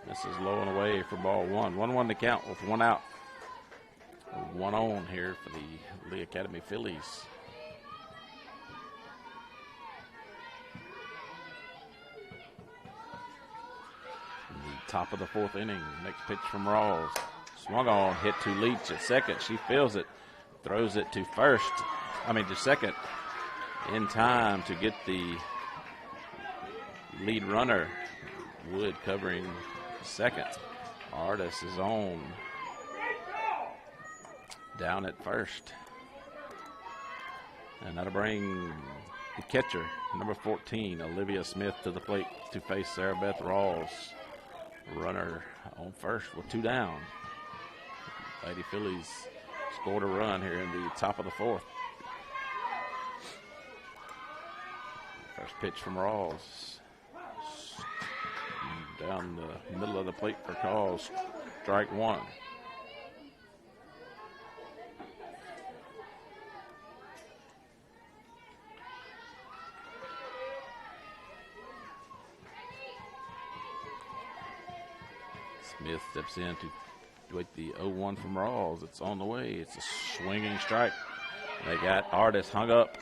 This is low and away for ball one. 1-1 to count with one out. One on here for the Lee Academy Phillies. Top of the fourth inning. Next pitch from Rawls. Swung on, hit to Leach at second. She feels it, throws it to second in time to get the lead runner. Wood covering second. Artist is on down at first. And that'll bring the catcher, number 14, Olivia Smith, to the plate to face Sarah Beth Rawls. Runner on first with two down. Lady Phillies scored a run here in the top of the fourth. First pitch from Rawls. Down the middle of the plate for calls. Strike one. Smith steps in to wait the 0-1 from Rawls. It's on the way. It's a swinging strike. They got Artist hung up.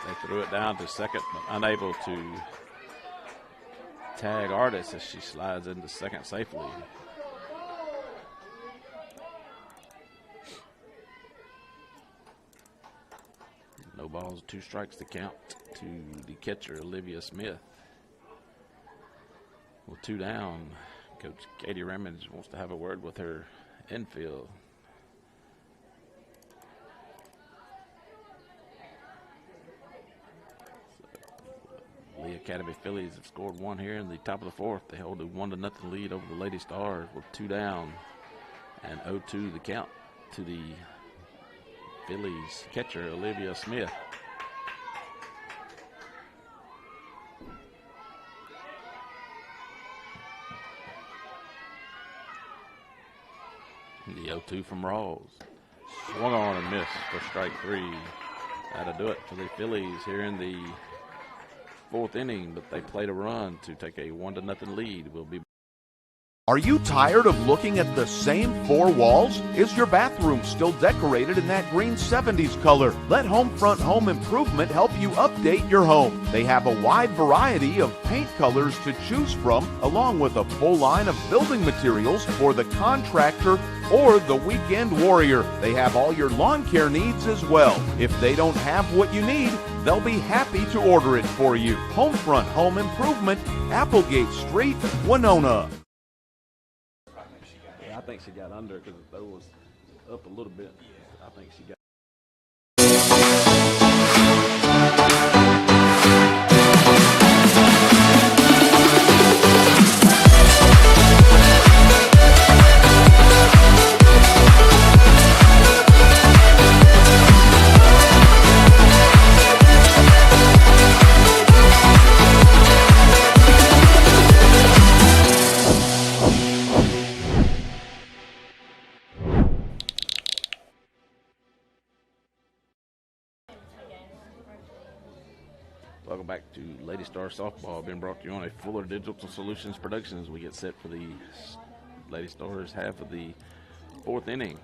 They threw it down to second, but unable to tag Artist as she slides into second safely. No balls, two strikes to count to the catcher, Olivia Smith. With two down, Coach Katie Ramage wants to have a word with her infield. So, Lee Academy Phillies have scored one here in the top of the fourth. They hold a 1-0 lead over the Lady Stars with two down and 0-2 the count to the Phillies catcher, Olivia Smith. The 0-2 from Rawls. Swung on and missed for strike three. That'll do it for the Phillies here in the fourth inning, but they played a run to take a 1-0 lead. We'll be Are you tired of looking at the same four walls? Is your bathroom still decorated in that green 70s color? Let Homefront Home Improvement help you update your home. They have a wide variety of paint colors to choose from, along with a full line of building materials for the contractor or the weekend warrior. They have all your lawn care needs as well. If they don't have what you need, they'll be happy to order it for you. Homefront Home Improvement, Applegate Street, Winona. I think she got under because the throw was up a little bit. I think she got. Welcome back to Lady Star Softball, being brought to you on a Fuller Digital Solutions production as we get set for the Lady Stars half of the fourth inning.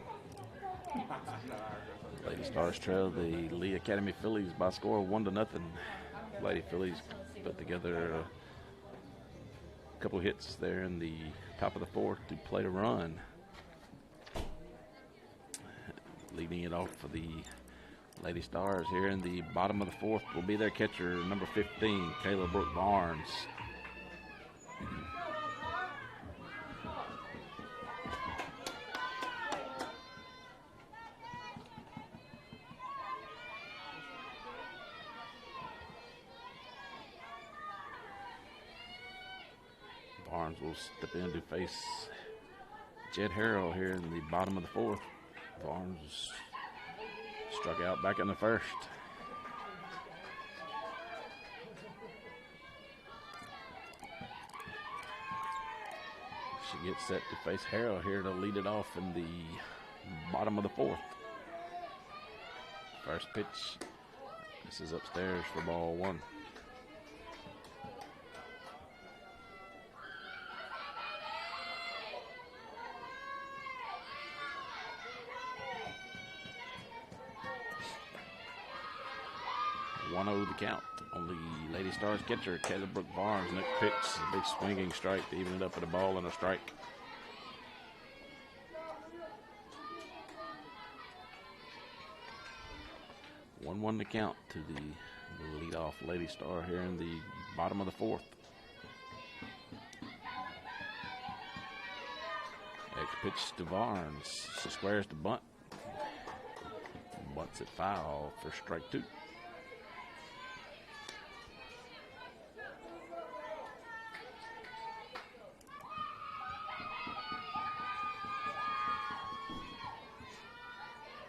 Lady Stars trail the Lee Academy Phillies by a score of 1-0. Lady Phillies put together a couple hits there in the top of the fourth to play to run. Leading it off for the Lady Stars here in the bottom of the fourth will be their catcher, number 15, Kayla Brooke Barnes. Barnes will step in to face Jed Harrell here in the bottom of the fourth. Barnes struck out back in the first. She gets set to face Harrell here to lead it off in the bottom of the fourth. First pitch. This is upstairs for ball one. The count on the Lady Stars catcher, Kayla Brooke Barnes. Next pitch, a big swinging strike to even it up at a ball and a strike. One the count to the leadoff Lady Star here in the bottom of the fourth. Next pitch to Barnes. She squares the bunt. Bunts it foul for strike two.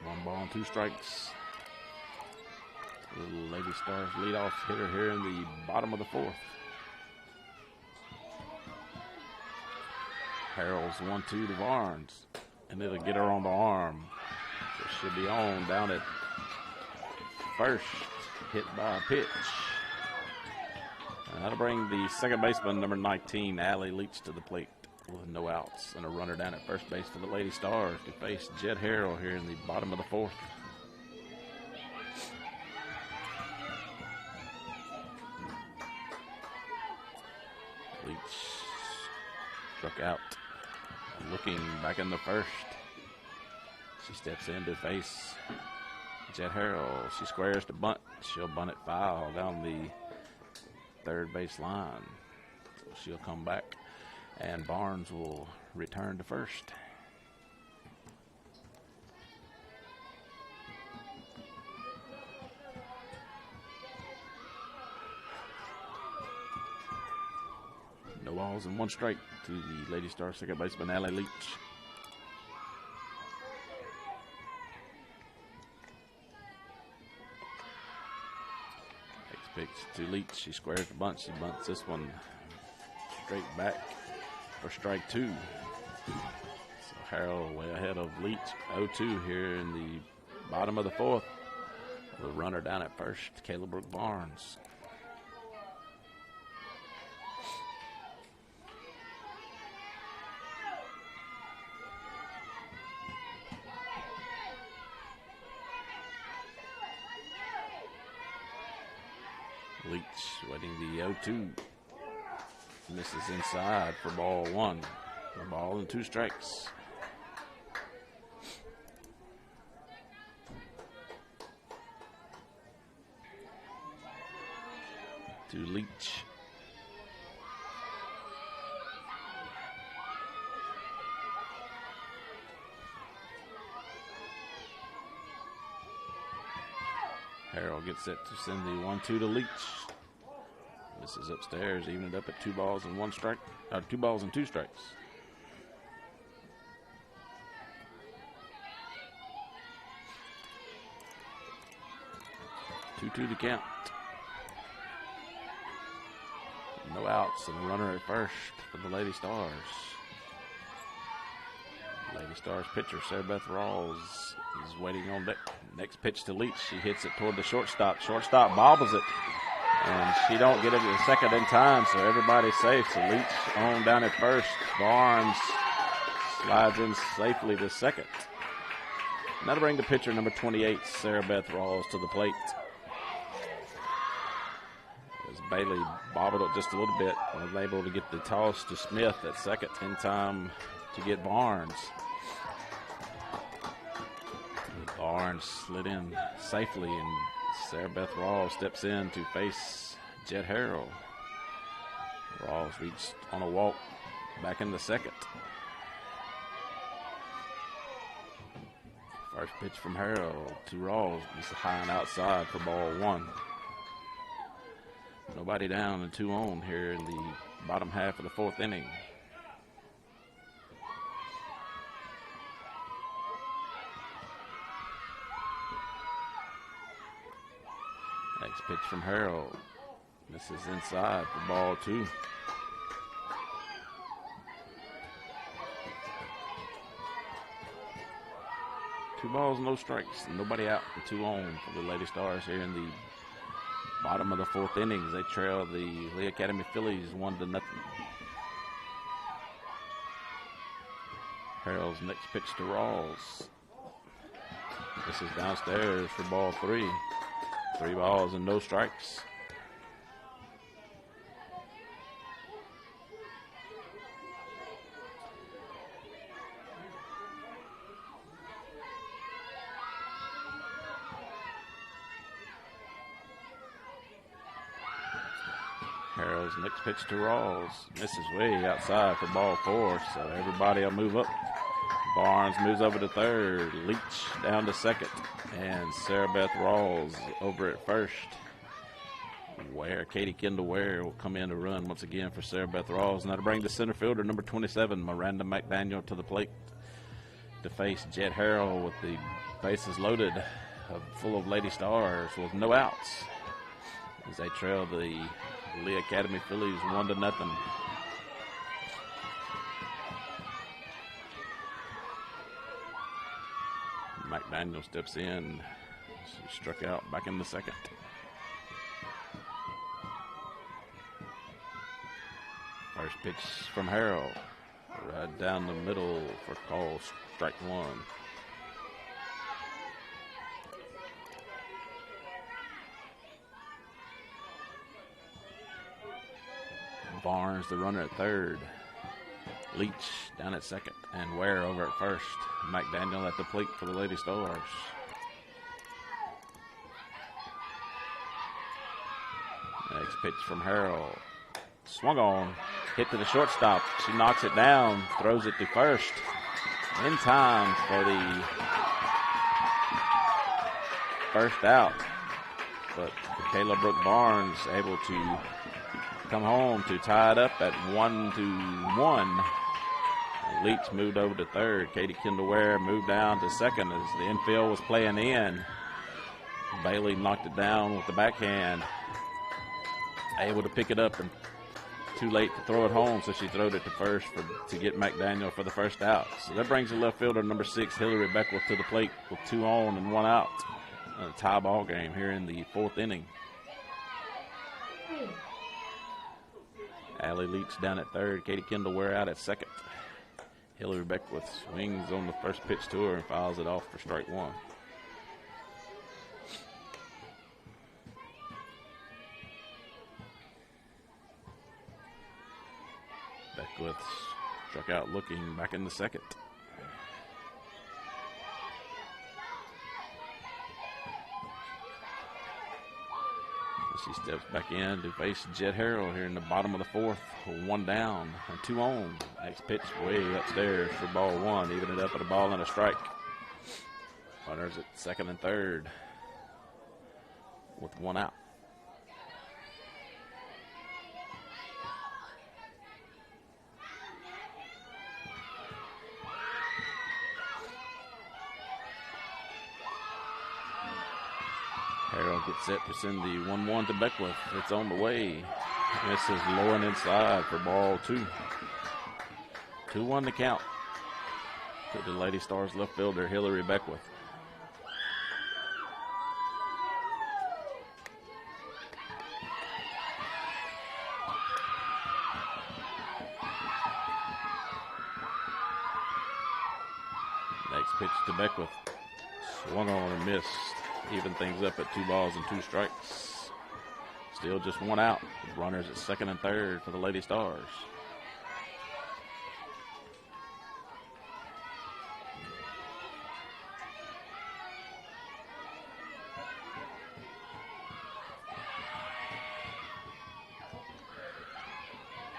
One ball and two strikes. Little Lady Stars leadoff hitter here in the bottom of the fourth. Harrell's 1-2 to Barnes, and it'll get her on the arm. It should be on down at first, hit by a pitch. And that'll bring the second baseman, number 19, Allie Leach, to the plate with no outs and a runner down at first base for the Lady Stars to face Jed Harrell here in the bottom of the fourth. Leach struck out, looking back in the first. She steps in to face Jed Harrell. She squares to bunt. She'll bunt it foul down the third base line. So she'll come back, and Barnes will return to first. No balls and one strike to the Lady Star second baseman, Allie Leach. Next pitch to Leach. She squares the bunt. She bunts this one straight back for strike two. So Harrell way ahead of Leach. 0-2 here in the bottom of the fourth. The runner down at first, Kayla Brooke Barnes. Leach waiting the 0-2. Misses inside for ball 1. A ball and 2 strikes. To Leach. Harrell gets set to send the 1-2 to Leach. Misses upstairs, even it up at 2 balls and 1 strike. 2 balls and 2 strikes. Two to count. No outs and a runner at first for the Lady Stars. Lady Stars pitcher Sarah Beth Rawls is waiting on deck. Next pitch to Leach. She hits it toward the shortstop. Shortstop bobbles it, and she don't get it to the second in time, so everybody's safe. So Leach on down at first. Barnes slides in safely to second. Now to bring the pitcher number 28, Sarah Beth Rawls, to the plate. As Bailey bobbled it just a little bit, was able to get the toss to Smith at second in time to get Barnes. Barnes slid in safely, and Sarah Beth Rawls steps in to face Jet Harrell. Rawls reached on a walk back in the second. First pitch from Harrell to Rawls is high and outside for ball 1. Nobody down and 2 on here in the bottom half of the 4th inning. Next pitch from Harrell. This is inside for ball 2. Two balls, no strikes, nobody out and 2 on for the Lady Stars here in the bottom of the 4th innings. They trail the Lee Academy Phillies 1-0. Harrell's next pitch to Rawls. This is downstairs for ball 3. 3 balls and no strikes. Harrell's next pitch to Rawls. Misses way outside for ball 4, so everybody will move up. Barnes moves over to third. Leach down to second. And Sarah Beth Rawls over at first. Katie Kendall Ware will come in to run once again for Sarah Beth Rawls. Now to bring the center fielder, number 27, Miranda McDaniel, to the plate to face Jet Harrell with the bases loaded, full of Lady Stars with no outs, as they trail the Lee Academy Phillies 1-0. McDaniel steps in. She struck out back in the second. First pitch from Harrell. Right down the middle for call, strike 1. Barnes, the runner at third. Leach down at second, and Ware over at first. McDaniel at the plate for the Lady Stars. Next pitch from Harrell. Swung on, hit to the shortstop. She knocks it down, throws it to first. In time for the first out. But Kayla Brooke Barnes able to come home to tie it up at 1-1. Leach moved over to third. Katie Kendall Ware moved down to second as the infield was playing in. Bailey knocked it down with the backhand. Able to pick it up, and too late to throw it home, so she throwed it to first to get McDaniel for the first out. So that brings the left fielder, number 6, Hillary Beckwith, to the plate with 2 on and 1 out. A tie ball game here in the 4th inning. Allie Leach down at third. Katie Kendall Ware out at second. Hillary Beckwith swings on the first pitch to her and fouls it off for strike 1. struck out looking back in the second. She steps back in to face Jet Harrell here in the bottom of the fourth. 1 down and 2 on. Next pitch way upstairs for ball 1. Even it up at a ball and a strike. Runners at second and third with 1 out. Harrell gets set to send the 1-1 to Beckwith. It's on the way. Misses low and inside for ball 2. 2-1 to count to the Lady Stars left fielder, Hillary Beckwith. Next pitch to Beckwith. Swung on and missed. Even things up at 2 balls and 2 strikes. Still just 1 out. Runners at second and third for the Lady Stars.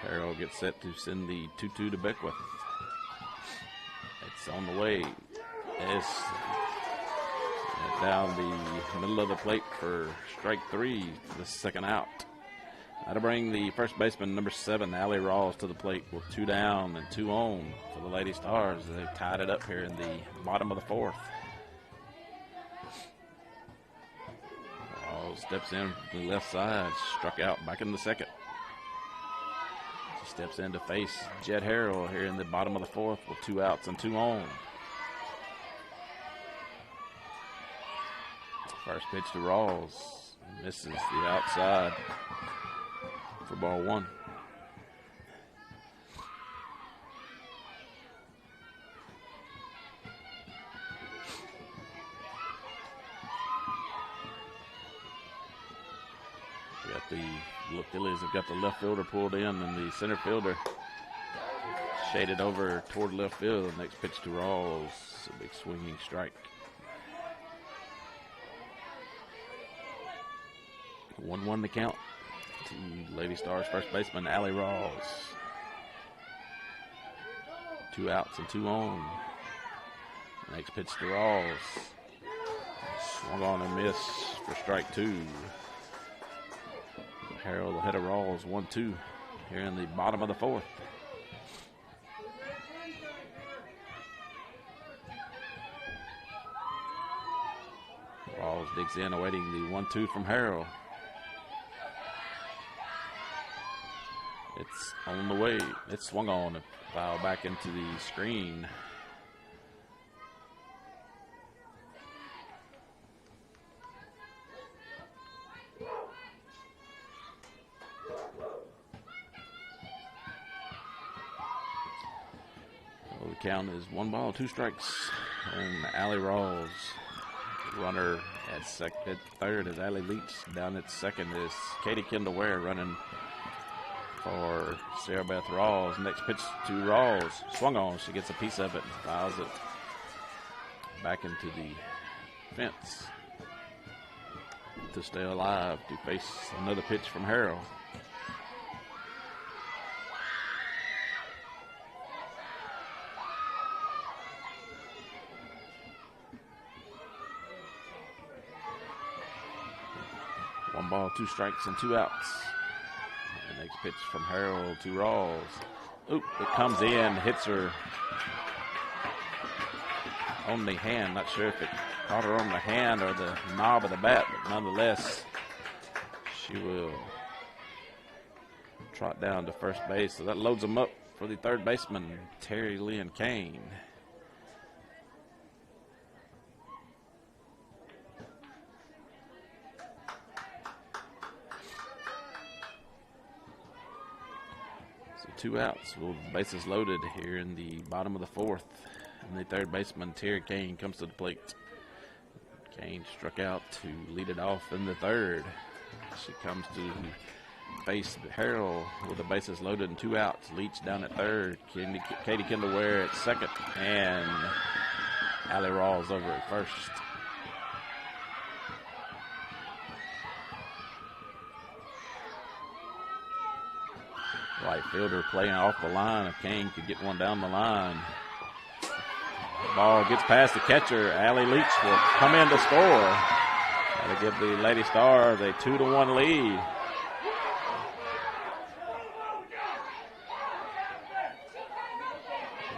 Harrell gets set to send the 2-2 to Beckwith. It's on the way. It's down the middle of the plate for strike 3, the second out. That'll bring the first baseman, number 7, Allie Rawls, to the plate with 2 down and 2 on for the Lady Stars. They tied it up here in the bottom of the fourth. Rawls steps in from the left side, struck out back in the second. She steps in to face Jet Harrell here in the bottom of the fourth with 2 outs and 2 on. First pitch to Rawls. Misses the outside for ball 1. The Phillies have got the left fielder pulled in and the center fielder shaded over toward left field. Next pitch to Rawls. A big swinging strike. 1-1 to count to Lady Stars first baseman Allie Rawls. 2 outs and 2 on. Next pitch to Rawls. Swung on and missed for strike 2. Harrell will hit a Rawls 1-2 here in the bottom of the fourth. Rawls digs in, awaiting the 1-2 from Harrell. It's on the way. It's swung on and fouled back into the screen. Well, the count is 1 ball, 2 strikes on Allie Rawls. Runner at third is Allie Leach. Down at second is Katie Kendall Ware running for Sarah Beth Rawls. Next pitch to Rawls. Swung on. She gets a piece of it and fouls it back into the fence to stay alive to face another pitch from Harrell. One ball, 2 strikes, and 2 outs. The next pitch from Harrell to Rawls. Oop, it comes in, hits her on the hand. Not sure if it caught her on the hand or the knob of the bat, but nonetheless, she will trot down to first base. So that loads them up for the third baseman, Terry Lynn Kane. So 2 outs, well, bases loaded here in the bottom of the fourth. And the third baseman, Terry Kane, comes to the plate. Kane struck out to lead it off in the third. She comes to face Harrell with the bases loaded and 2 outs. Leach down at third. Katie Kendall Ware at second. And Allie Rawls over at first. Right fielder playing off the line. If Kane could get one down the line. The ball gets past the catcher. Allie Leach will come in to score. That'll give the Lady Stars a 2-1 lead.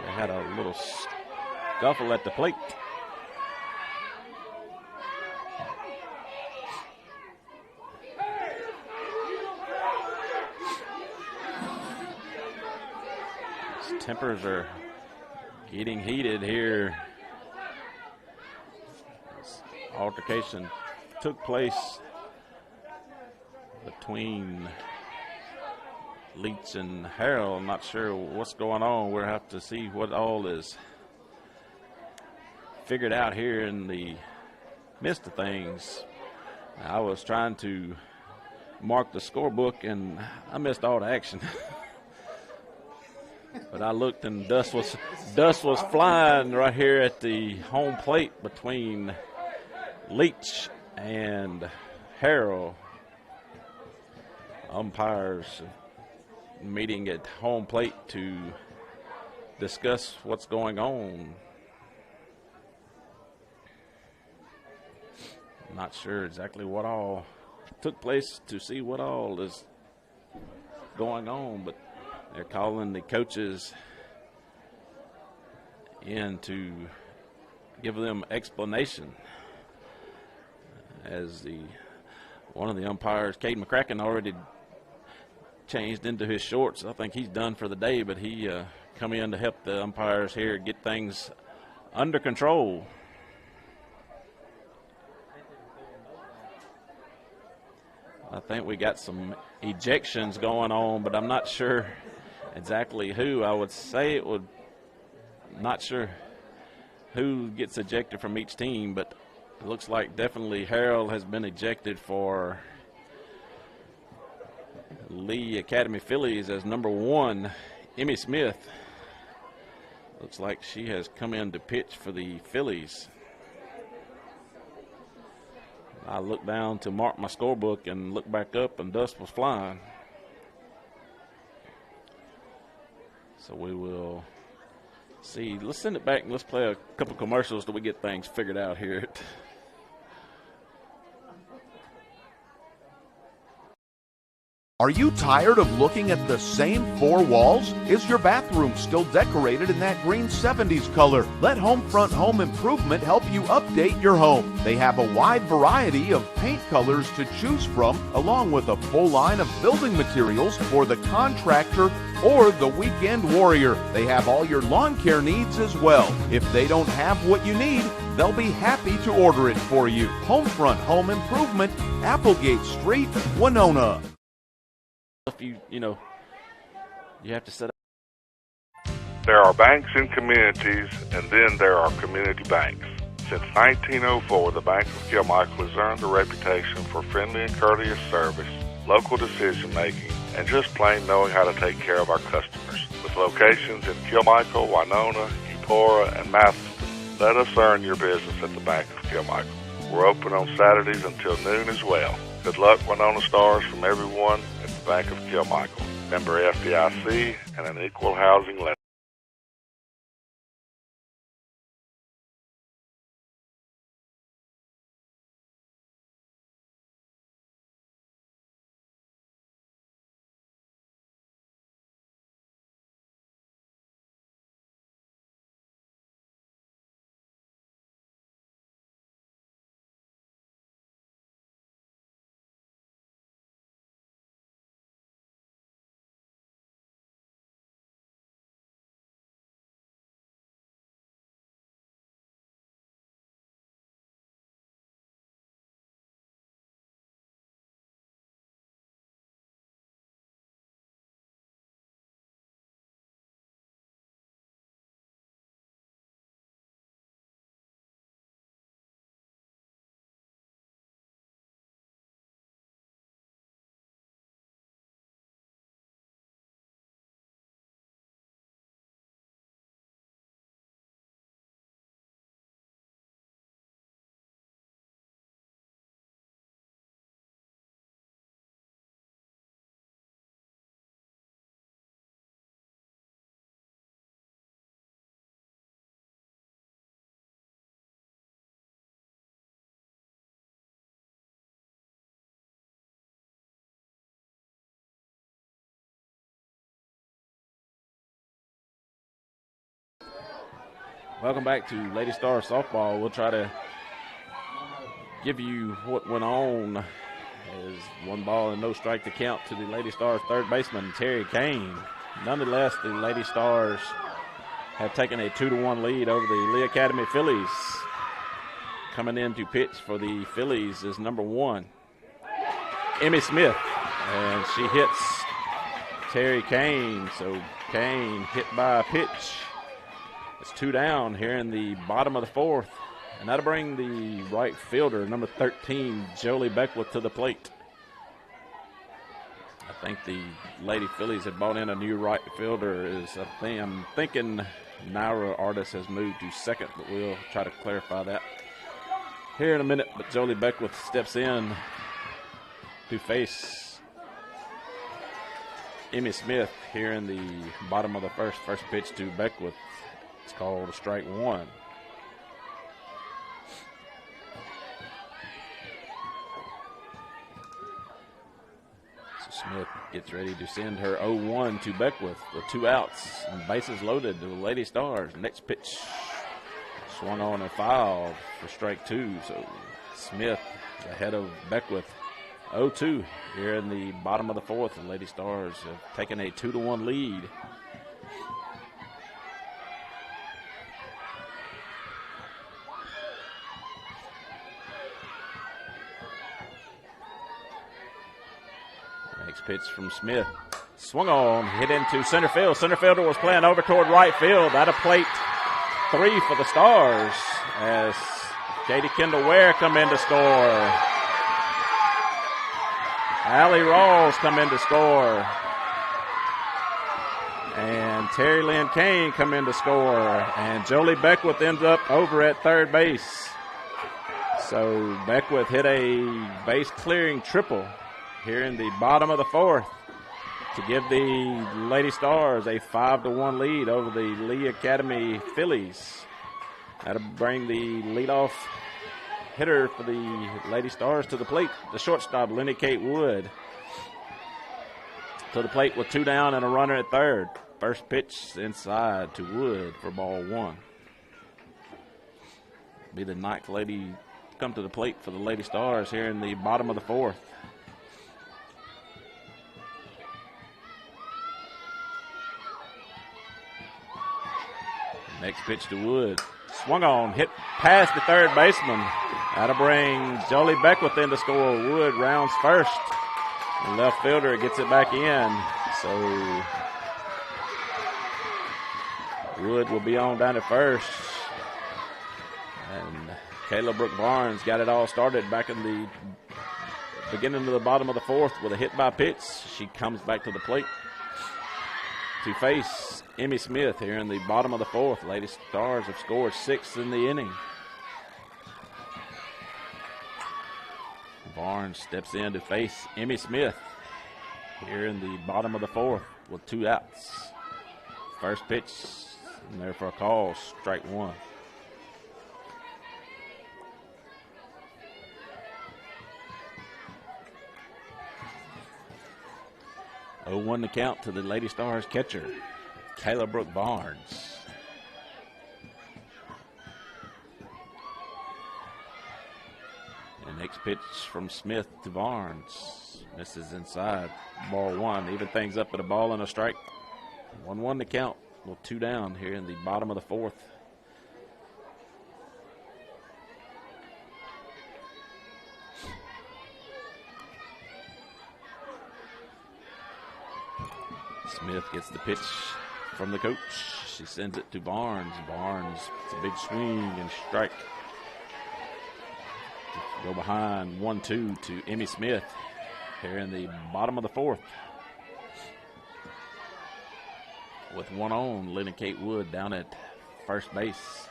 They had a little scuffle at the plate. Tempers are getting heated here. This altercation took place between Leach and Harrell. I'm not sure what's going on. We'll have to see what all is figured out here in the midst of things. I was trying to mark the scorebook and I missed all the action. But I looked and dust was flying right here at the home plate between Leach and Harrell. Umpires meeting at home plate to discuss what's going on. Not sure exactly what all took place to see what all is going on, but they're calling the coaches in to give them explanation. As one of the umpires, Cade McCracken, already changed into his shorts. I think he's done for the day, but he come in to help the umpires here get things under control. I think we got some ejections going on, but I'm not sure exactly who. I would say it would, not sure who gets ejected from each team, but it looks like definitely Harrell has been ejected for Lee Academy Phillies as number 1, Emmy Smith. Looks like she has come in to pitch for the Phillies. I looked down to mark my scorebook and looked back up and dust was flying. So we will see. Let's send it back and let's play a couple commercials till we get things figured out here. Are you tired of looking at the same 4 walls? Is your bathroom still decorated in that green 70s color? Let Homefront Home Improvement help you update your home. They have a wide variety of paint colors to choose from, along with a full line of building materials for the contractor or the weekend warrior. They have all your lawn care needs as well. If they don't have what you need, they'll be happy to order it for you. Homefront Home Improvement, Applegate Street, Winona. If you have to set up. There are banks in communities, and then there are community banks. Since 1904, the Bank of Kilmichael has earned a reputation for friendly and courteous service, local decision-making, and just plain knowing how to take care of our customers. With locations in Kilmichael, Winona, Eupora, and Matheson, let us earn your business at the Bank of Kilmichael. We're open on Saturdays until noon as well. Good luck, Winona Stars, from everyone at the Bank of Kilmichael. Member FDIC and an equal housing lender. Welcome back to Lady Stars softball. We'll try to give you what went on as 1 ball and no strike to count to the Lady Stars third baseman, Terry Kane. Nonetheless, the Lady Stars have taken a 2-1 lead over the Lee Academy Phillies. Coming in to pitch for the Phillies is number 1, Emmy Smith, and she hits Terry Kane. So Kane hit by a pitch. It's 2 down here in the bottom of the 4th, and that'll bring the right fielder, number 13, Jolie Beckwith, to the plate. I think the Lady Phillies have brought in a new right fielder. I'm thinking Naira Artis has moved to second, but we'll try to clarify that here in a minute. But Jolie Beckwith steps in to face Emmy Smith here in the bottom of the first. First pitch to Beckwith. It's called a strike 1. So Smith gets ready to send her 0-1 to Beckwith with 2 outs and bases loaded to the Lady Stars. Next pitch swung on and fouled for strike 2. So Smith ahead of Beckwith. 0-2 here in the bottom of the 4th. The Lady Stars have taken a 2-1 lead. Next pitch from Smith. Swung on, hit into center field. Center fielder was playing over toward right field. At a plate 3 for the Stars as Katie Kendall Ware come in to score. Allie Rawls come in to score. And Terry Lynn Kane come in to score. And Jolie Beckwith ends up over at third base. So Beckwith hit a base clearing triple here in the bottom of the 4th to give the Lady Stars a 5-1 lead over the Lee Academy Phillies. That'll bring the leadoff hitter for the Lady Stars to the plate, the shortstop, Lenny Kate Wood, to the plate with 2 down and a runner at third. First pitch inside to Wood for ball 1. Be the 9th lady come to the plate for the Lady Stars here in the bottom of the 4th. Next pitch to Wood. Swung on, hit past the third baseman. That'll bring Jolie Beckwith in to score. Wood rounds first. The left fielder gets it back in. So Wood will be on down at first. And Kayla Brooke Barnes got it all started back in the beginning of the bottom of the 4th with a hit by pitch. She comes back to the plate to face Emmy Smith here in the bottom of the 4th. Lady Stars have scored 6 in the inning. Barnes steps in to face Emmy Smith here in the bottom of the 4th with 2 outs. First pitch, and there for a call, strike 1. Oh, 1 to count to the Lady Stars catcher, Kayla Brooke Barnes. And next pitch from Smith to Barnes. Misses inside, ball 1. Even things up at a ball and a strike. 1-1 to count. Well, 2 down here in the bottom of the 4th. Smith gets the pitch from the coach. She sends it to Barnes. Barnes, it's a big swing and strike. Go behind 1-2 to Emmy Smith here in the bottom of the 4th. With 1 on, Lenny Kate Wood down at first base.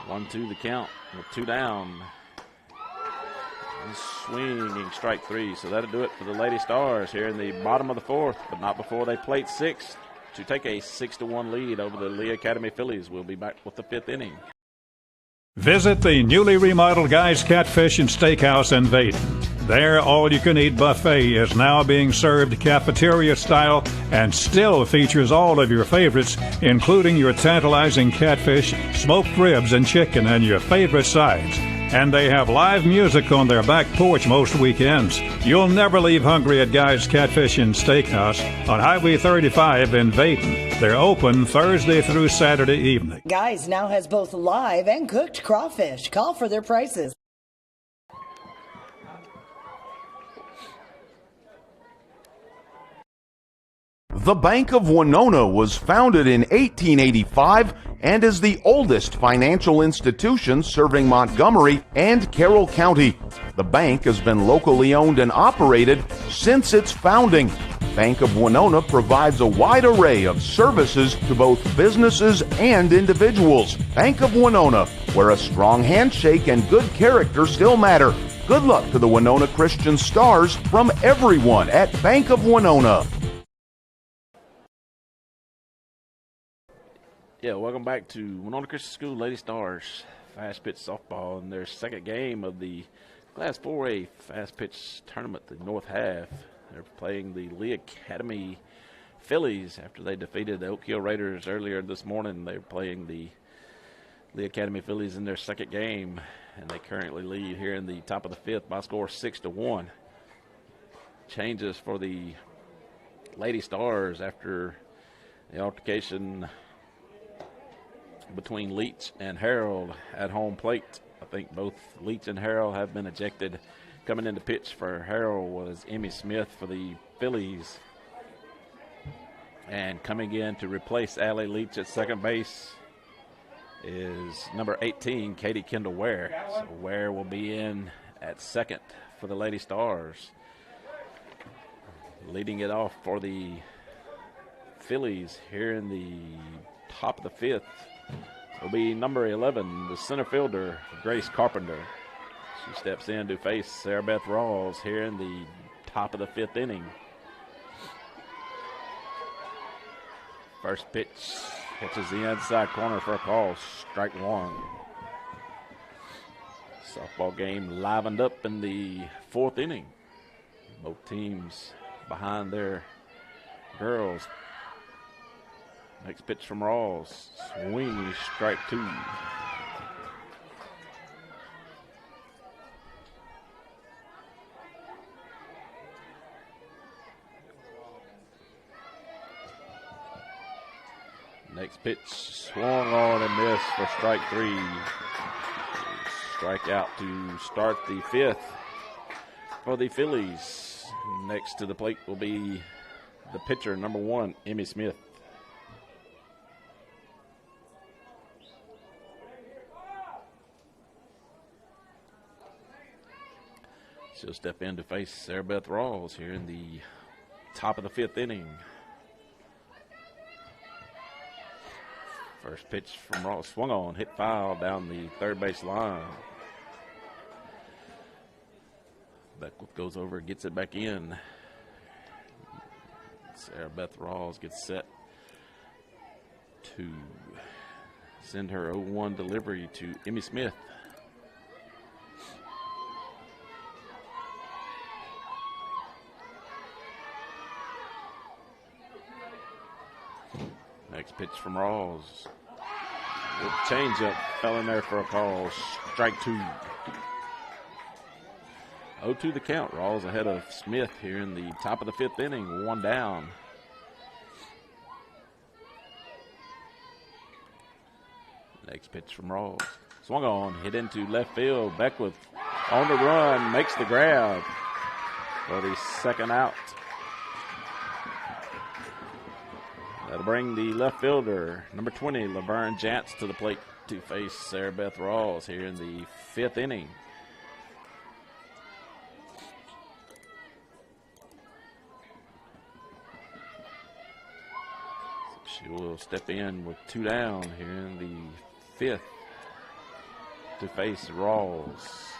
One, 2 the count with 2 down. Swinging strike 3. So that'll do it for the Lady Stars here in the bottom of the 4th, but not before they plate 6 to take a 6-1 lead over the Lee Academy Phillies. We'll be back with the 5th inning. Visit the newly remodeled Guy's Catfish and Steakhouse in Vaden. Their all-you-can-eat buffet is now being served cafeteria style and still features all of your favorites, including your tantalizing catfish, smoked ribs, and chicken, and your favorite sides. And they have live music on their back porch most weekends. You'll never leave hungry at Guy's Catfish and Steakhouse on Highway 35 in Vaden. They're open Thursday through Saturday evening. Guys now has both live and cooked crawfish. Call for their prices. The Bank of Winona was founded in 1885 and is the oldest financial institution serving Montgomery and Carroll County. The bank has been locally owned and operated since its founding. Bank of Winona provides a wide array of services to both businesses and individuals. Bank of Winona, where a strong handshake and good character still matter. Good luck to the Winona Christian Stars from everyone at Bank of Winona. Yeah, welcome back to Winona Christian School Lady Stars fast pitch softball in their second game of the Class 4A fast pitch tournament, the North Half. They're playing the Lee Academy Phillies after they defeated the Oak Hill Raiders earlier this morning. They're playing the Lee Academy Phillies in their second game, and they currently lead here in the top of the fifth by a score 6-1. Changes for the Lady Stars after the altercation between Leach and Harrell at home plate. I think both Leach and Harrell have been ejected. Coming in to pitch for Harrell was Emmy Smith for the Phillies. And coming in to replace Allie Leach at second base is number 18, Katie Kendall Ware. So Ware will be in at second for the Lady Stars. Leading it off for the Phillies here in the top of the fifth will be number 11, the center fielder, Grace Carpenter. She steps in to face Sarah Beth Rawls here in the top of the fifth inning. First pitch catches the inside corner for a call, strike one. Softball game livened up in the fourth inning. Both teams behind their girls. Next pitch from Rawls. Swing, strike two. Next pitch swung on and missed for strike three. Strike out to start the fifth for the Phillies. Next to the plate will be the pitcher, number 1, Emmy Smith. She'll step in to face Sarah Beth Rawls here in the top of the fifth inning. First pitch from Rawls, swung on, hit foul down the third base line. Beckwith goes over, gets it back in. Sarah Beth Rawls gets set to send her 0-1 delivery to Emmy Smith. Next pitch from Rawls. The changeup fell in there for a call. Strike two. 0-2 the count. Rawls ahead of Smith here in the top of the fifth inning. One down. Next pitch from Rawls. Swung on. Hit into left field. Beckwith on the run. Makes the grab for the second out. That'll bring the left fielder, number 20, Laverne Jantz, to the plate to face Sarah Beth Rawls here in the fifth inning. She will step in with 2 down here in the fifth to face Rawls.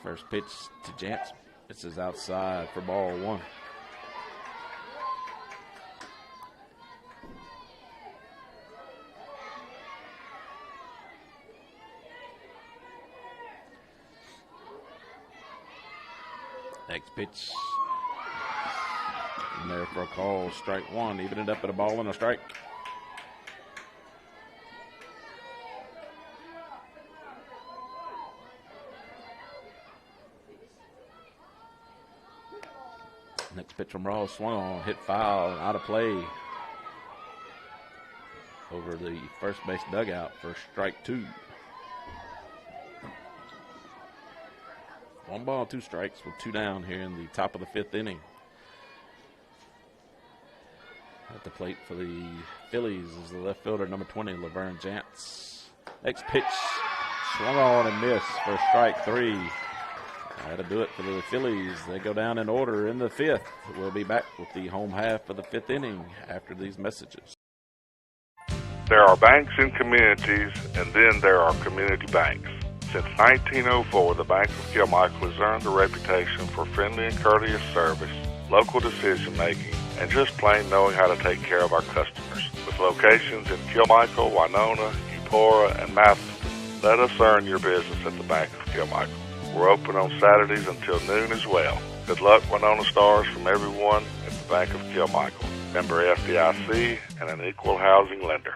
First pitch to Jantz. This is outside for ball 1. Next pitch. In there for a call, strike one. Even it up at a ball and a strike. Next pitch from Ross, swung on, hit foul, out of play. Over the first base dugout for strike two. 1 ball, 2 strikes with 2 down here in the top of the 5th inning. At the plate for the Phillies is the left fielder, number 20, Laverne Jantz. Next pitch, swung on and missed for strike 3. That'll do it for the Phillies. They go down in order in the 5th. We'll be back with the home half of the 5th inning after these messages. There are banks in communities, and then there are community banks. Since 1904, the Bank of Kilmichael has earned a reputation for friendly and courteous service, local decision-making, and just plain knowing how to take care of our customers. With locations in Kilmichael, Winona, Eupora, and Matheson, let us earn your business at the Bank of Kilmichael. We're open on Saturdays until noon as well. Good luck, Winona Stars, from everyone at the Bank of Kilmichael. Member FDIC and an equal housing lender.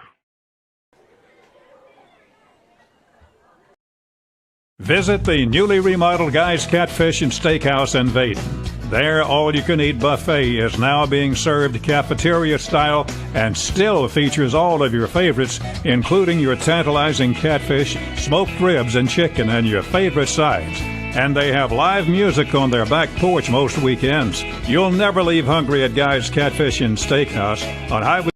Visit the newly remodeled Guy's Catfish and Steakhouse in Vaden. Their all-you-can-eat buffet is now being served cafeteria style and still features all of your favorites, including your tantalizing catfish, smoked ribs, and chicken, and your favorite sides. And they have live music on their back porch most weekends. You'll never leave hungry at Guy's Catfish and Steakhouse on Highway.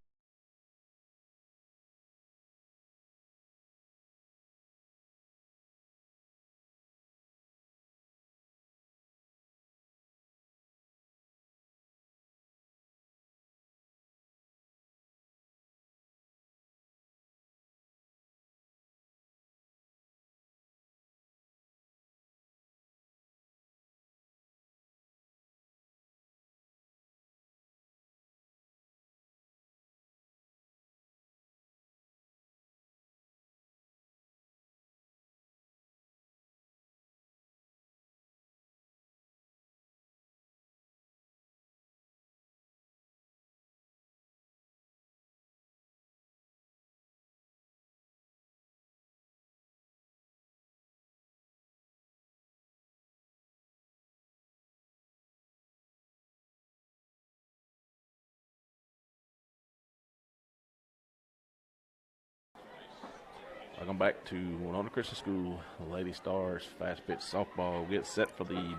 Welcome back to Winona Christian School. The Lady Stars fast pitch softball gets set for the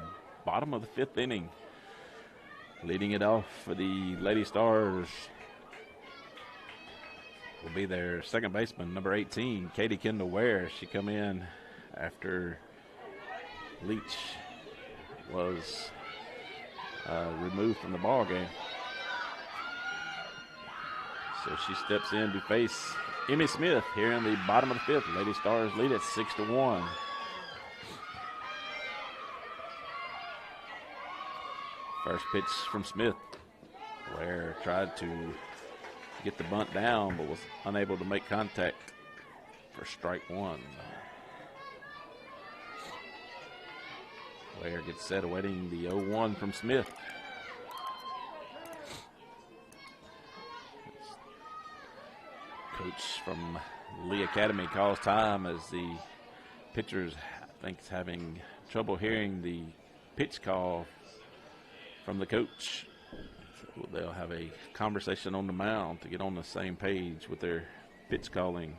bottom of the 5th inning. Leading it off for the Lady Stars will be their second baseman, number 18, Katie Kendall Ware. She come in after Leach was removed from the ball game. So she steps in to face Emmy Smith here in the bottom of the 5th. Lady Stars lead at 6-1. First pitch from Smith, Ware tried to get the bunt down but was unable to make contact for strike 1. Ware gets set, awaiting the 0-1 from Smith. Coach from Lee Academy calls time as the pitchers, I think, is having trouble hearing the pitch call from the coach. So they'll have a conversation on the mound to get on the same page with their pitch calling.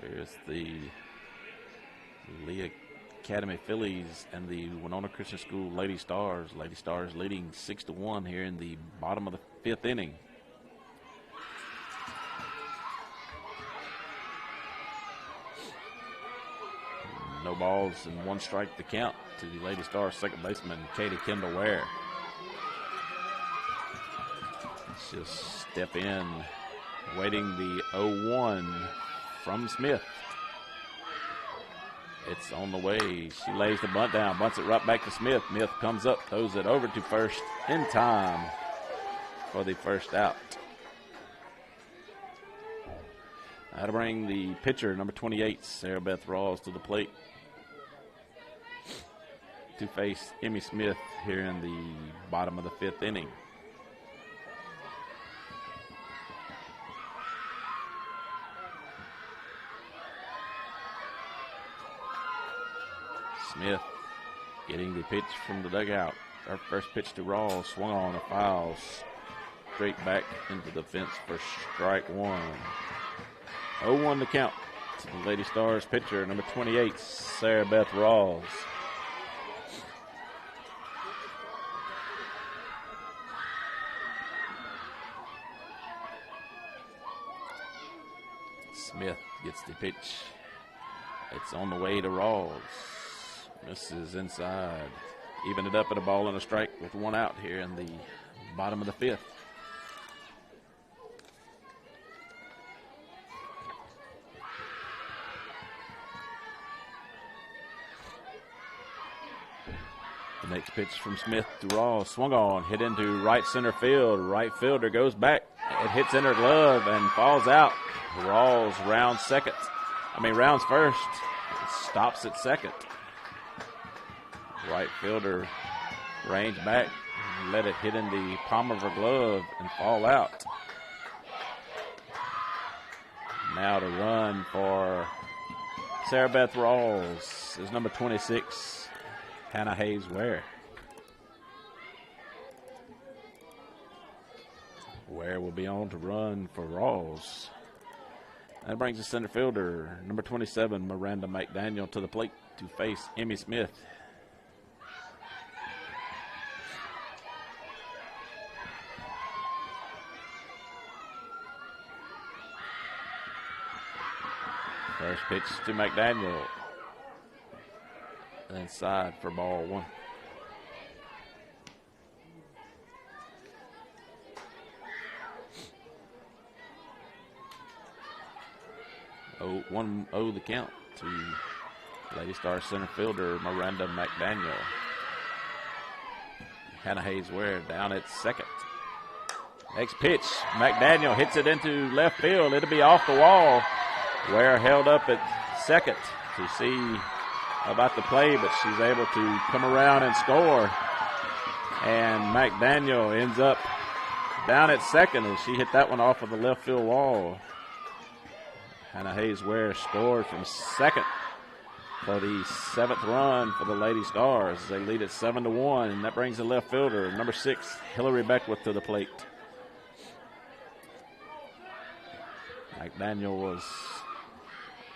There's the Lee Academy Phillies and the Winona Christian School Lady Stars. Lady Stars leading 6-1 here in the bottom of the 5th inning. No balls and 1 strike to count to the Lady Stars second baseman, Katie Kendall Ware. She'll step in, waiting the 0-1 from Smith. It's on the way. She lays the bunt down, bunts it right back to Smith. Smith comes up, throws it over to first in time for the first out. That'll bring the pitcher, number 28, Sarah Beth Rawls, to the plate to face Emmy Smith here in the bottom of the 5th inning. Smith getting the pitch from the dugout. Our first pitch to Rawls, swung on, a foul, straight back into the fence for strike one. 0-1 to count to the Lady Stars pitcher, number 28, Sarah Beth Rawls. Smith gets the pitch. It's on the way to Rawls. Misses inside. Even it up at a ball and a strike with one out here in the bottom of the 5th. The next pitch from Smith to Rawls, swung on, hit into right center field. Right fielder goes back. It hits in her glove and falls out. Rawls rounds first. It stops at second. Right fielder range back, let it hit in the palm of her glove and fall out. Now to run for Sarah Beth Rawls is number 26, Hannah Hayes Ware. Ware will be on to run for Rawls. That brings the center fielder, number 27, Miranda McDaniel, to the plate to face Emmy Smith. First pitch to McDaniel. Inside for ball one. Oh, 1-0 the count to Lady Star center fielder Miranda McDaniel. Hannah Hayes Ware down at second. Next pitch, McDaniel hits it into left field. It'll be off the wall. Ware held up at second to see about the play, but she's able to come around and score. And McDaniel ends up down at second as she hit that one off of the left field wall. Hannah Hayes Ware scored from second for the 7th run for the Lady Stars. They lead at 7-1, and that brings the left fielder, number 6, Hillary Beckwith, to the plate. McDaniel was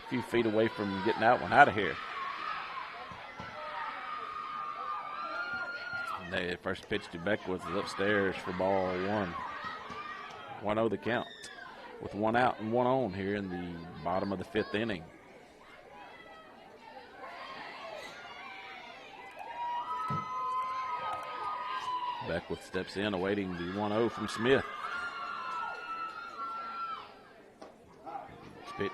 a few feet away from getting that one out of here. The first pitch to Beckwith is upstairs for ball one. 1-0 the count, with one out and one on here in the bottom of the 5th inning. Beckwith steps in, awaiting the 1-0 from Smith. Pitch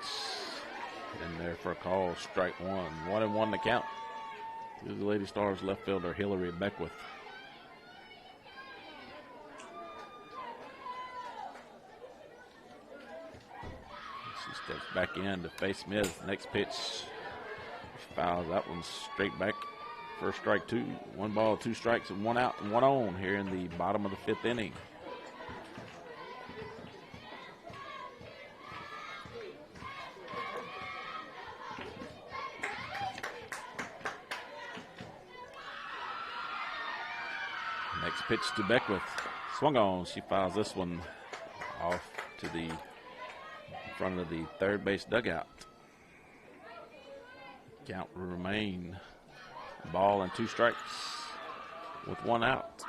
in there for a call, strike one. 1-1 to count to the Lady Stars left fielder Hillary Beckwith. She steps back in to face Smith. Next pitch, she fouls that one straight back for strike two. 1 ball, 2 strikes, and 1 out and 1 on here in the bottom of the 5th inning. Next pitch to Beckwith. Swung on. She fouls this one off to the front of the third base dugout. Count will remain ball and 2 strikes with 1 out.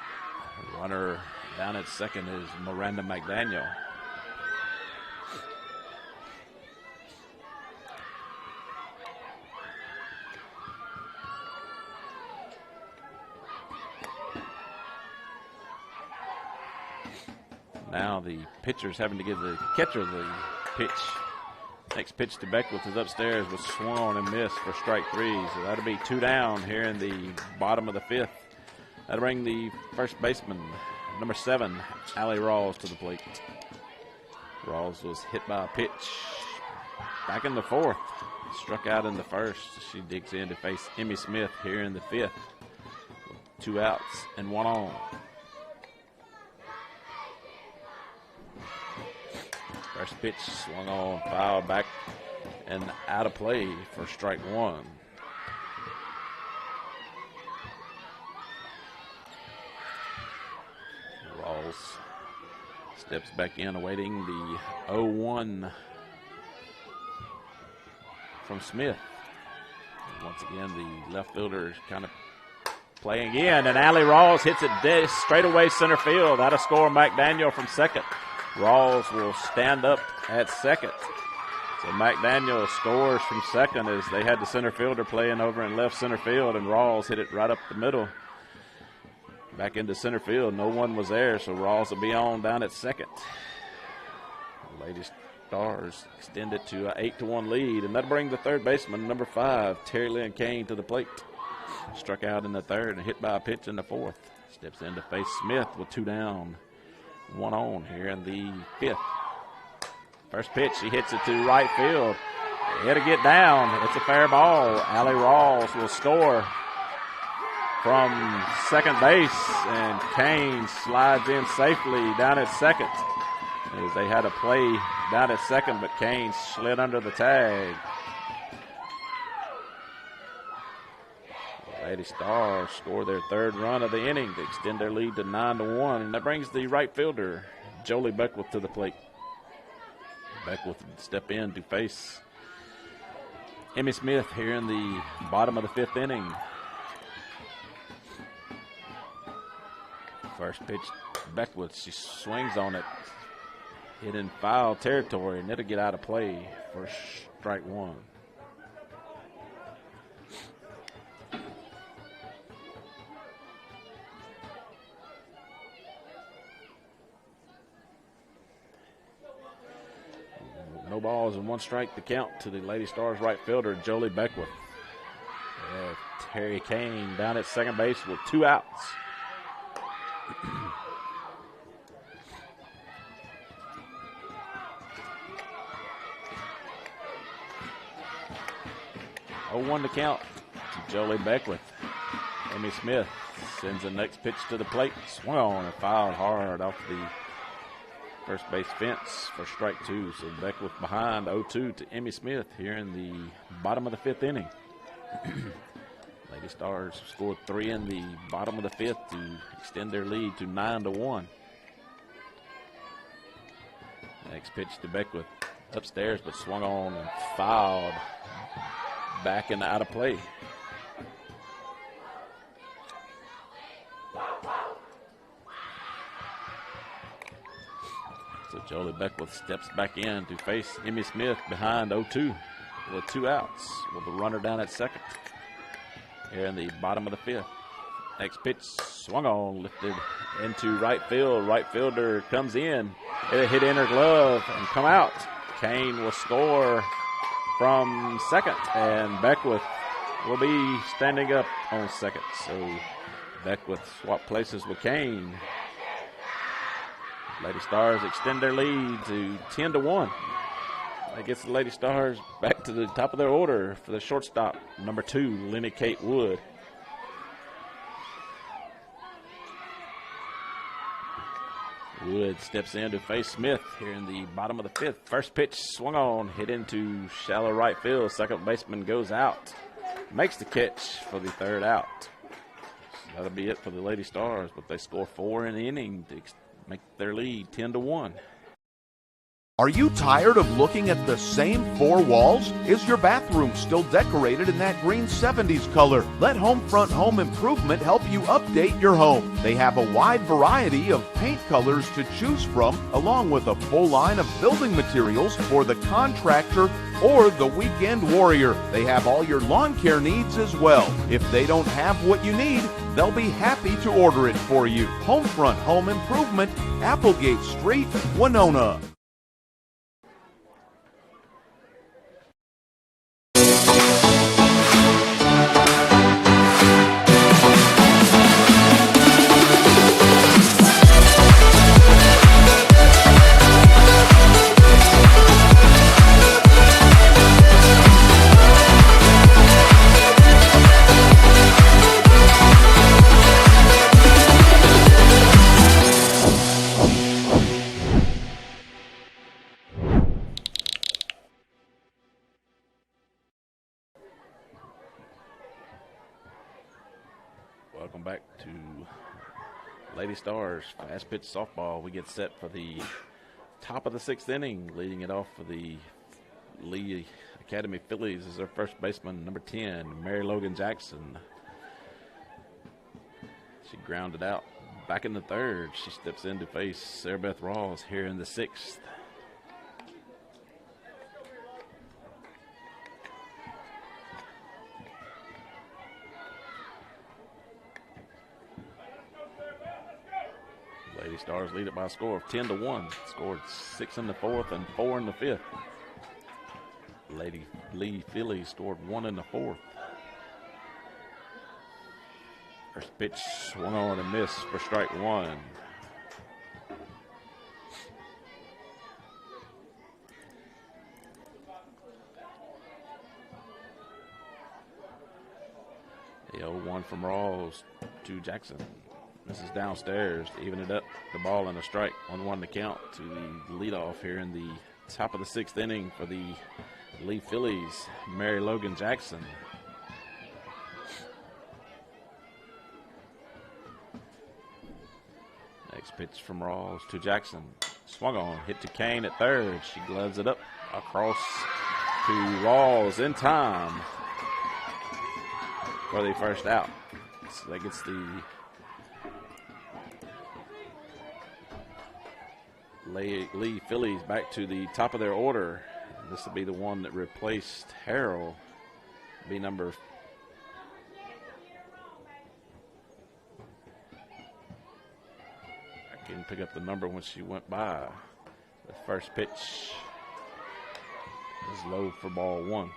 Runner down at second is Miranda McDaniel. Now the pitcher's having to give the catcher the pitch. Next pitch to Beckwith is upstairs, was swung on and missed for strike 3. So that'll be 2 down here in the bottom of the 5th. That'll bring the first baseman, number 7, Allie Rawls, to the plate. Rawls was hit by a pitch, back in the fourth. Struck out in the first. She digs in to face Emmy Smith here in the fifth. 2 outs and 1 on. First pitch swung on, foul back and out of play for strike 1. Rawls steps back in, awaiting the 0-1 from Smith. Once again, the left fielder is kind of playing in, and Allie Rawls hits it dead straight away center field. That'll score McDaniel from second. Rawls will stand up at second. So McDaniel scores from second as they had the center fielder playing over in left center field, and Rawls hit it right up the middle. Back into center field. No one was there, so Rawls will be on down at second. The Lady Stars extend it to an 8-1 lead, and that'll bring the third baseman, number 5, Terry Lynn Kane, to the plate. Struck out in the third and hit by a pitch in the fourth. Steps in to face Smith with 2 down, 1 on here in the fifth. First pitch, he hits it to right field. It'll get down. It's a fair ball. Allie Rawls will score from second base, and Kane slides in safely down at second. As they had a play down at second, but Kane slid under the tag. The Lady Stars score their third run of the inning to extend their lead to 9-1, and that brings the right fielder, Jolie Beckwith, to the plate. Beckwith would step in to face Emmy Smith here in the bottom of the fifth inning. First pitch, Beckwith, she swings on it. Hit in foul territory, and it'll get out of play for strike 1. No balls and 1 strike to count to the Lady Stars right fielder, Jolie Beckwith. Terry Kane down at second base with 2 outs. 0-1 to count to Jolie Beckwith. Emmy Smith sends the next pitch to the plate. Swung on and fouled hard off the first base fence for strike 2. So Beckwith behind 0-2 to Emmy Smith here in the bottom of the fifth inning. Lady Stars scored 3 in the bottom of the fifth to extend their lead to 9-1. Next pitch to Beckwith. Upstairs, but swung on and fouled back and out of play. So Jolie Beckwith steps back in to face Emmy Smith behind 0-2 with 2 outs with the runner down at second here in the bottom of the fifth. Next pitch swung on, lifted into right field. Right fielder comes in. It'll hit inner glove and come out. Kane will score from second, and Beckwith will be standing up on second. So Beckwith swap places with Kane. Lady Stars extend their lead to 10-1. That gets the Lady Stars back to the top of their order for the shortstop, number 2, Lenny Kate Wood. Wood steps in to face Smith here in the bottom of the fifth. First pitch swung on, hit into shallow right field. Second baseman goes out, makes the catch for the third out. So that'll be it for the Lady Stars, but they score 4 in the inning to make their lead 10-1. Are you tired of looking at the same 4 walls? Is your bathroom still decorated in that green 70s color? Let Homefront Home Improvement help you update your home. They have a wide variety of paint colors to choose from, along with a full line of building materials for the contractor or the weekend warrior. They have all your lawn care needs as well. If they don't have what you need, they'll be happy to order it for you. Homefront Home Improvement, Applegate Street, Winona. back to Lady Stars. Fast pitch softball. We get set for the top of the 6th inning. Leading it off for the Lee Academy Phillies is their first baseman, number 10, Mary Logan Jackson. She grounded out. Back in the 3rd, she steps in to face Sarah Beth Rawls here in the 6th. Lady Stars lead it by a score of 10-1. Scored 6 in the 4th and 4 in the 5th. Lady Lee Phillies scored 1 in the 4th. First pitch swung on and missed for strike 1. The 0-1 from Rawls to Jackson. This is downstairs to even it up. The ball and a strike on 1 to count to the leadoff here in the top of the 6th inning for the Lee Phillies, Mary Logan Jackson. Next pitch from Rawls to Jackson. Swung on, hit to Kane at 3rd. She gloves it up across to Rawls in time for the first out. So that gets the Lee Phillies back to the top of their order. This will be the one that replaced Harrell. Be number I can pick up the number when she went by. The first pitch is low for ball 1.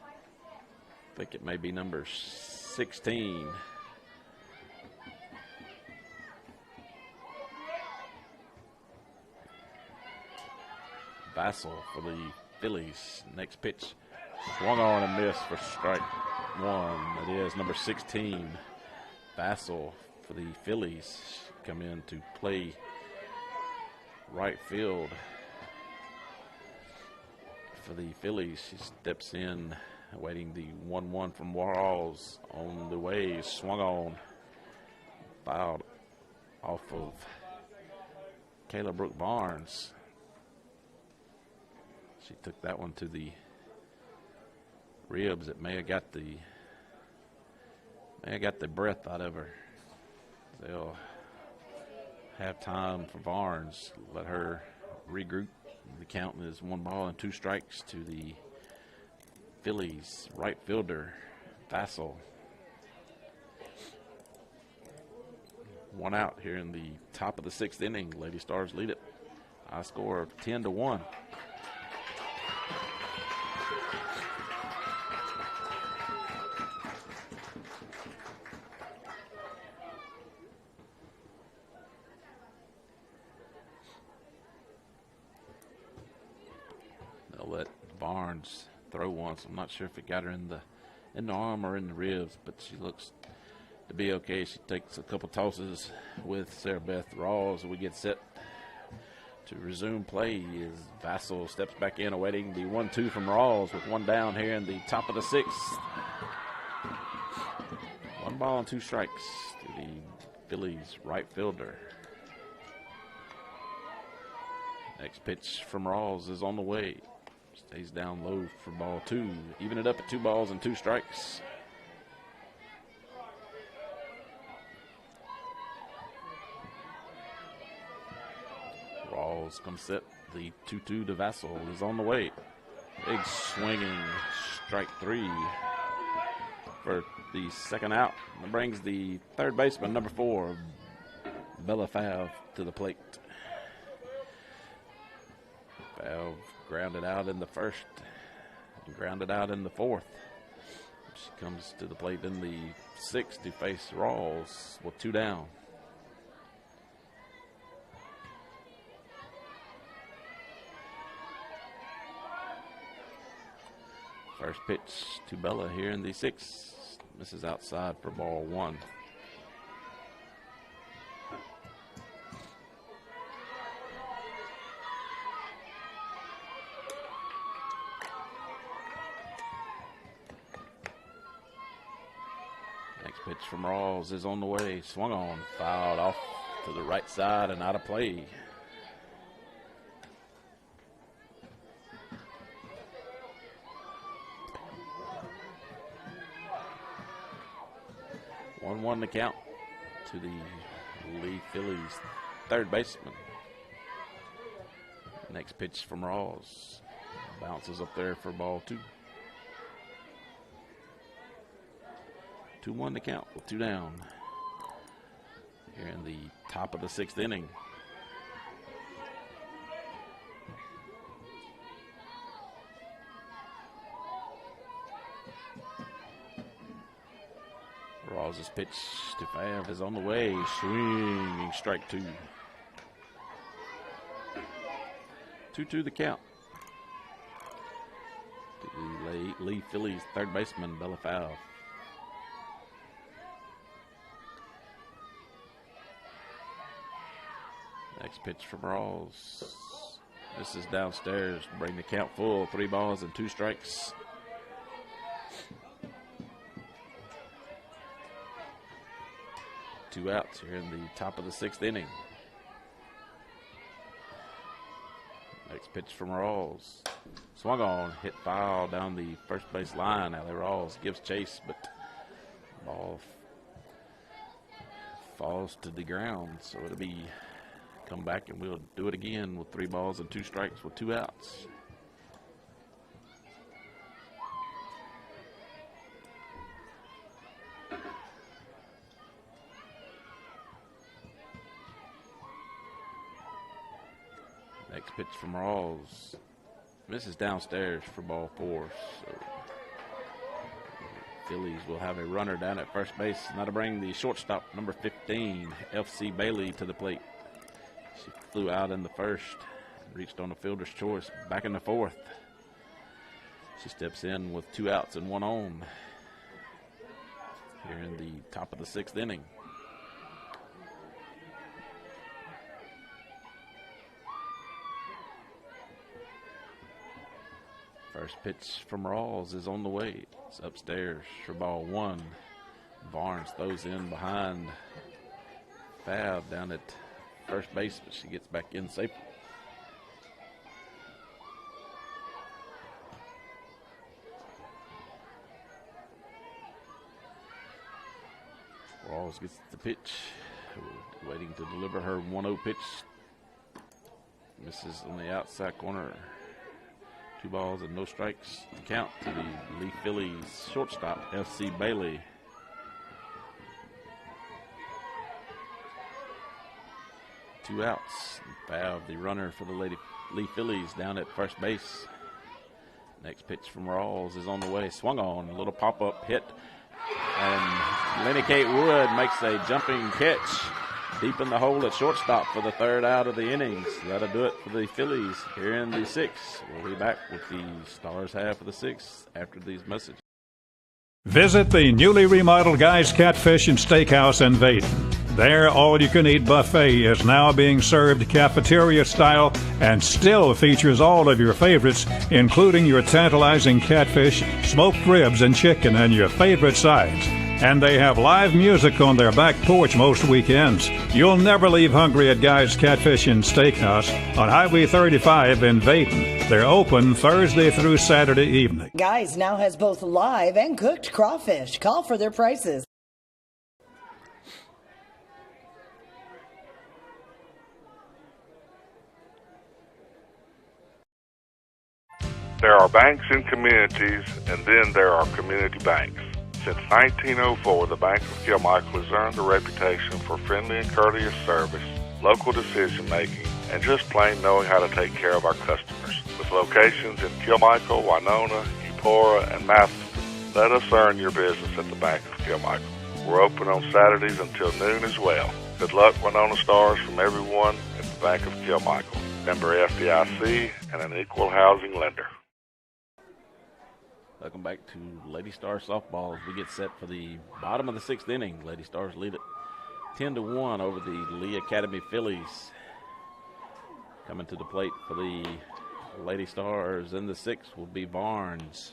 I think it may be number 16. Vassell for the Phillies. Next pitch swung on and missed for strike 1. It is number 16. Vassell for the Phillies come in to play right field for the Phillies. She steps in, awaiting the 1-1 from Rawls on the way. Swung on, fouled off of Kayla Brooke Barnes. She took that one to the ribs. It may have got the breath out of her. They'll have time for Barnes. Let her regroup. The count is 1 ball and 2 strikes to the Phillies right fielder, Vassell. 1 out here in the top of the 6th inning. Lady Stars lead it. High score of 10-1. Let Barnes throw once. I'm not sure if it got her in the arm or in the ribs, but she looks to be okay. She takes a couple tosses with Sarah Beth Rawls. We get set to resume play as Vassell steps back in, awaiting the 1-2 from Rawls with 1 down here in the top of the 6th. 1 ball and 2 strikes to the Phillies right fielder. Next pitch from Rawls is on the way. Stays down low for ball 2. Even it up at 2 balls and 2 strikes. Rawls comes set. The 2-2 to Vassell is on the way. Big swinging strike 3 for the second out. That brings the third baseman, number 4, Bella Favre, to the plate. Favre grounded out in the 1st, grounded out in the 4th. She comes to the plate in the 6th to face Rawls with 2 down. First pitch to Bella here in the 6th. Misses outside for ball 1. pitch from Rawls is on the way. Swung on, fouled off to the right side and out of play. One to count to the Lee Phillies third baseman. Next pitch from Rawls. Bounces up there for ball 2. 2-1 to count with 2 down. Here in the top of the 6th inning. Rawls' pitch to Fav is on the way. Swinging strike 2. 2-2 the count. To the Lee Phillies third baseman, Bella Fav. Next pitch from Rawls. This is downstairs. Bring the count full. 3 balls and 2 strikes. Two outs here in the top of the 6th inning. Next pitch from Rawls. Swung on, hit foul down the first base line. Allie Rawls gives chase, but ball falls to the ground. So it'll be come back and we'll do it again with 3 balls and 2 strikes with 2 outs. Next pitch from Rawls. Misses downstairs for ball 4. So Phillies will have a runner down at first base. Now to bring the shortstop, number 15, F.C. Bailey, to the plate. She flew out in the first, reached on the fielder's choice. Back in the 4th. She steps in with 2 outs and 1 on. Here in the top of the 6th inning. First pitch from Rawls is on the way. It's upstairs for ball 1. Barnes throws in behind Fav down at first base, but she gets back in safely. Rawls gets the pitch, waiting to deliver her 1-0 pitch. Misses on the outside corner. 2 balls and no strikes. Count to the Lee Phillies shortstop, F.C. Bailey. Two outs. Fav, the runner for the Lee Phillies, down at first base. Next pitch from Rawls is on the way. Swung on, a little pop-up hit. And Lenny Kate Wood makes a jumping catch deep in the hole at shortstop for the 3rd out of the innings. That'll do it for the Phillies here in the 6th. We'll be back with the Stars half of the 6th after these messages. Visit the newly remodeled Guy's Catfish and Steakhouse in Vaden. Their all-you-can-eat buffet is now being served cafeteria style and still features all of your favorites, including your tantalizing catfish, smoked ribs, and chicken, and your favorite sides. And they have live music on their back porch most weekends. You'll never leave hungry at Guy's Catfish and Steakhouse on Highway 35 in Vaden. They're open Thursday through Saturday evening. Guys now has both live and cooked crawfish. Call for their prices. There are banks in communities, and then there are community banks. Since 1904, the Bank of Kilmichael has earned a reputation for friendly and courteous service, local decision-making, and just plain knowing how to take care of our customers. With locations in Kilmichael, Winona, Eupora, and Matheson, let us earn your business at the Bank of Kilmichael. We're open on Saturdays until noon as well. Good luck, Winona Stars, from everyone at the Bank of Kilmichael. Member FDIC and an equal housing lender. Welcome back to Lady Stars softball as we get set for the bottom of the 6th inning. Lady Stars lead it 10-1 over the Lee Academy Phillies. Coming to the plate for the Lady Stars in the 6th will be Barnes,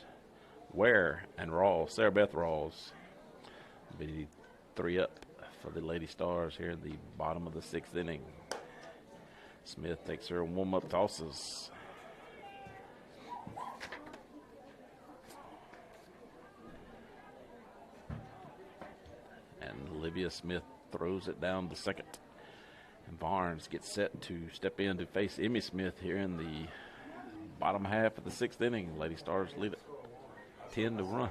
Ware, and Rawls. Sarah Beth Rawls will be 3 up for the Lady Stars here in the bottom of the 6th inning. Smith takes her warm-up tosses. And Olivia Smith throws it down to second. And Barnes gets set to step in to face Emmy Smith here in the bottom half of the 6th inning. Lady Stars lead it 10-1.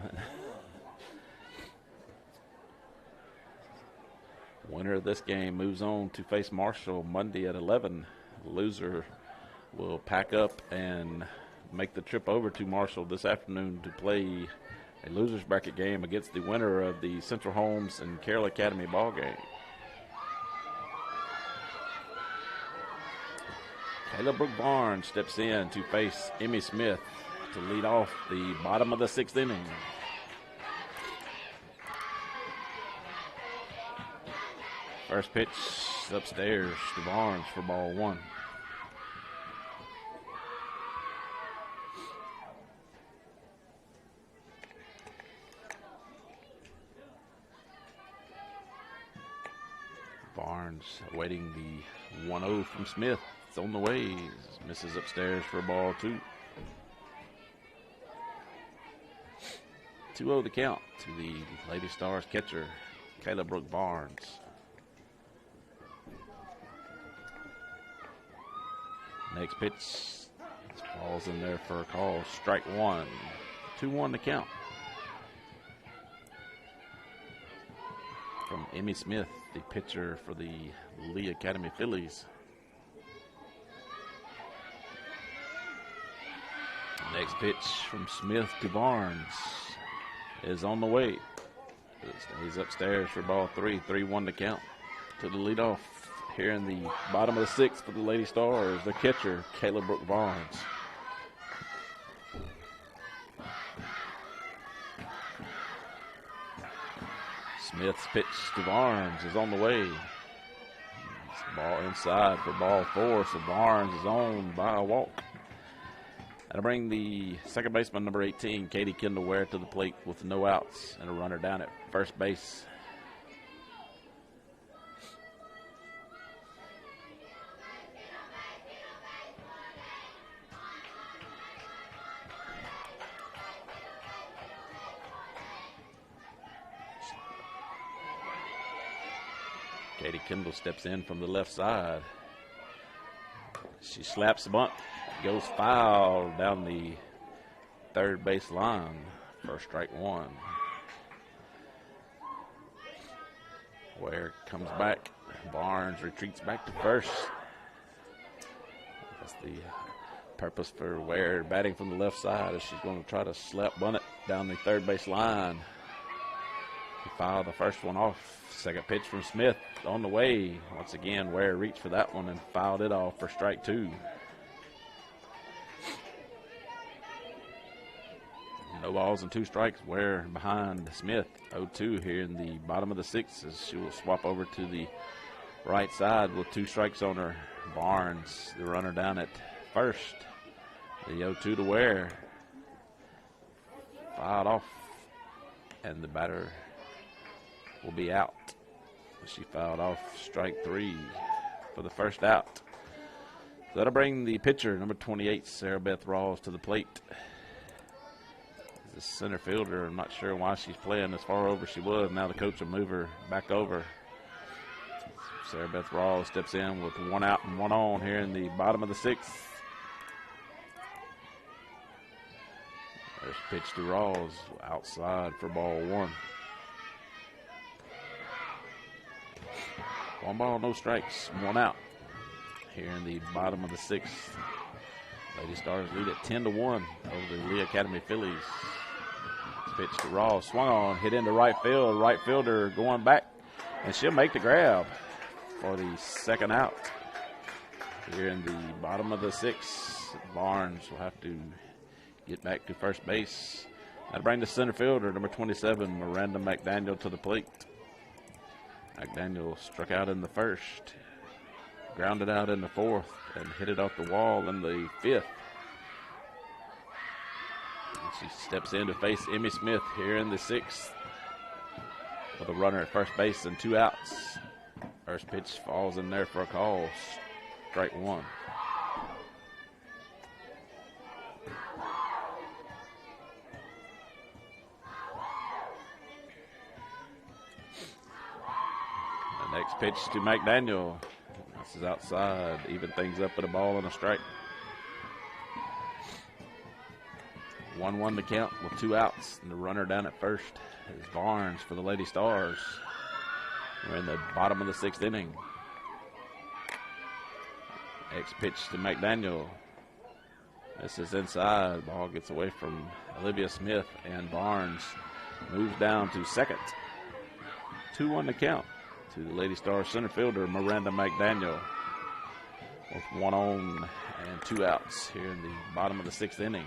Winner of this game moves on to face Marshall Monday at 11. Loser will pack up and make the trip over to Marshall this afternoon to play a loser's bracket game against the winner of the Central Holmes and Carroll Academy ball game. Kayla Brooke Barnes steps in to face Emmy Smith to lead off the bottom of the 6th inning. First pitch upstairs to Barnes for ball 1. Barnes awaiting the 1-0 from Smith. It's on the way. Misses upstairs for ball 2. 2-0 the count to the Lady Stars catcher, Kayla Brooke Barnes. Next pitch falls in there for a call. Strike 1. 2-1 to count. From Emmy Smith, the pitcher for the Lee Academy Phillies. Next pitch from Smith to Barnes is on the way. It stays upstairs for ball 3. 3-1 to count to the leadoff. Here in the bottom of the 6th for the Lady Stars, the catcher, Kayla Brooke Barnes. Smith's pitch to Barnes is on the way. It's ball inside for ball 4, so Barnes is owned by a walk. That'll bring the second baseman, number 18, Katie Kendall Ware, to the plate with no outs and a runner down at first base. Katie Kendall steps in from the left side. She slaps the bunt, goes foul down the third base line for strike 1. Ware comes back. Barnes retreats back to first. That's the purpose for Ware batting from the left side, is she's going to try to slap bunt it down the third base line. He fouled the first one off. Second pitch from Smith on the way. Once again, Ware reached for that one and fouled it off for strike 2. No balls and 2 strikes. Ware behind Smith. 0-2 here in the bottom of the 6th, as she will swap over to the right side with 2 strikes on her. Barnes, the runner down at first. The 0-2 to Ware. Fouled off, and the batter will be out. She fouled off strike 3 for the first out. So that'll bring the pitcher, number 28, Sarah Beth Rawls, to the plate. The center fielder, I'm not sure why she's playing as far over she was. Now the coach will move her back over. Sarah Beth Rawls steps in with 1 out and 1 on here in the bottom of the 6th. There's pitch to Rawls outside for ball 1. 1 ball, no strikes, 1 out here in the bottom of the 6th. Lady Stars lead at 10-1 over the Lee Academy Phillies. Pitch to Rawls, swung on, hit into right field. Right fielder going back, and she'll make the grab for the second out here in the bottom of the 6th. Barnes will have to get back to first base. That'll bring the center fielder, number 27, Miranda McDaniel, to the plate. McDaniel struck out in the first, grounded out in the 4th, and hit it off the wall in the 5th. And she steps in to face Emmy Smith here in the 6th. with a runner at first base and 2 outs. First pitch falls in there for a call. Strike 1. The next pitch to McDaniel. This is outside. Even things up with a ball and a strike. 1-1 to count with 2 outs. And the runner down at first is Barnes for the Lady Stars. We're in the bottom of the 6th inning. Next pitch to McDaniel. This is inside. Ball gets away from Olivia Smith, and Barnes moves down to second. 2-1 to count to the Lady Stars center fielder, Miranda McDaniel, with 1 on and 2 outs here in the bottom of the 6th inning.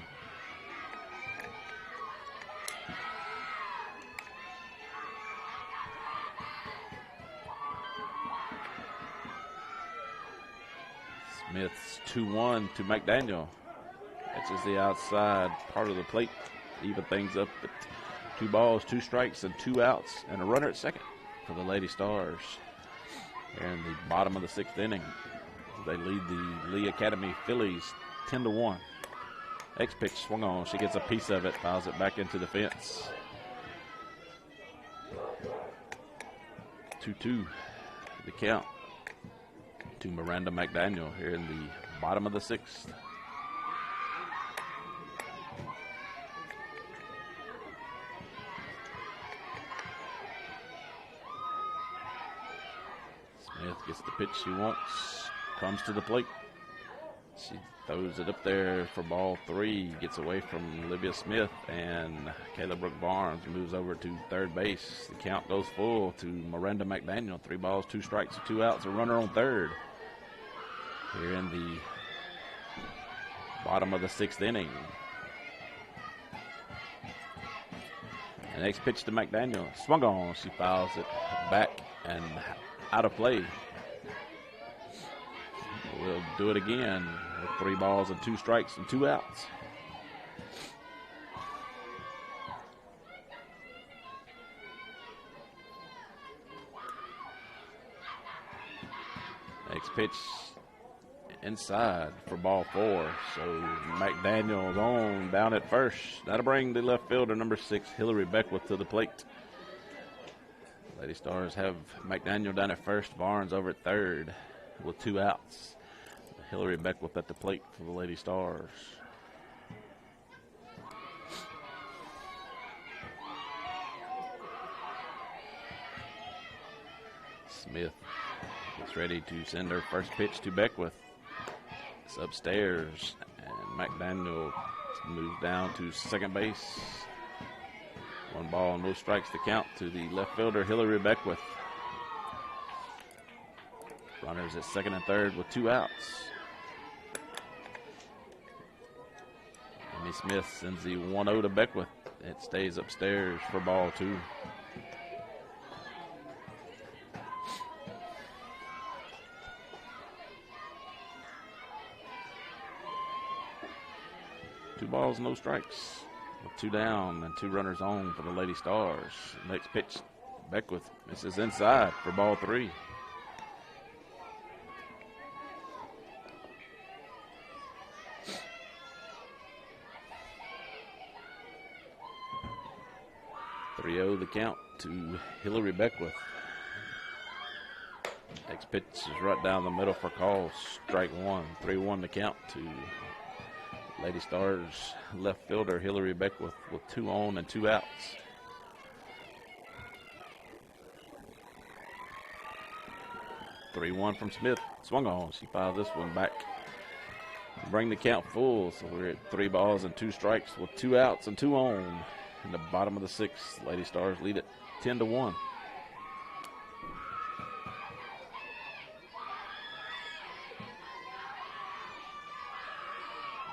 Smith's 2-1 to McDaniel. Catches the outside part of the plate. Even things up at 2 balls, 2 strikes, and 2 outs, and a runner at second for the Lady Stars. Here in the bottom of the 6th inning, they lead the Lee Academy Phillies 10-1. Next pitch swung on. She gets a piece of it, fouls it back into the fence. 2-2 the count to Miranda McDaniel here in the bottom of the 6th. Smith gets the pitch she wants, comes to the plate. She throws it up there for ball 3, gets away from Olivia Smith, and Kayla Brooke Barnes moves over to third base. The count goes full to Miranda McDaniel. 3 balls, 2 strikes, 2 outs, a runner on third. Here in the bottom of the 6th inning. The next pitch to McDaniel. Swung on. She fouls it back and out of play. We'll do it again with 3 balls and 2 strikes and 2 outs. Next pitch inside for ball 4. So McDaniel's on down at first. That'll bring the left fielder, number 6, Hillary Beckwith, to the plate. Lady Stars have McDaniel down at first, Barnes over at third with 2 outs. Hillary Beckwith at the plate for the Lady Stars. Smith gets ready to send her first pitch to Beckwith. It's upstairs, and McDaniel moves down to second base. 1 ball, no strikes to count to the left fielder, Hillary Beckwith. Runners at second and third with 2 outs. Amy Smith sends the 1-0 to Beckwith. It stays upstairs for ball 2. Two balls, no strikes. With 2 down and 2 runners on for the Lady Stars. Next pitch, Beckwith misses inside for ball 3. The count to Hillary Beckwith. Next pitch is right down the middle for call. Strike 1. 3-1 the count to Lady Stars left fielder Hillary Beckwith with 2 on and 2 outs. Three-1 from Smith. Swung on. She filed this one back. Bring the count full. So we're at 3 balls and 2 strikes with 2 outs and 2 on. In the bottom of the 6th, Lady Stars lead it 10-1.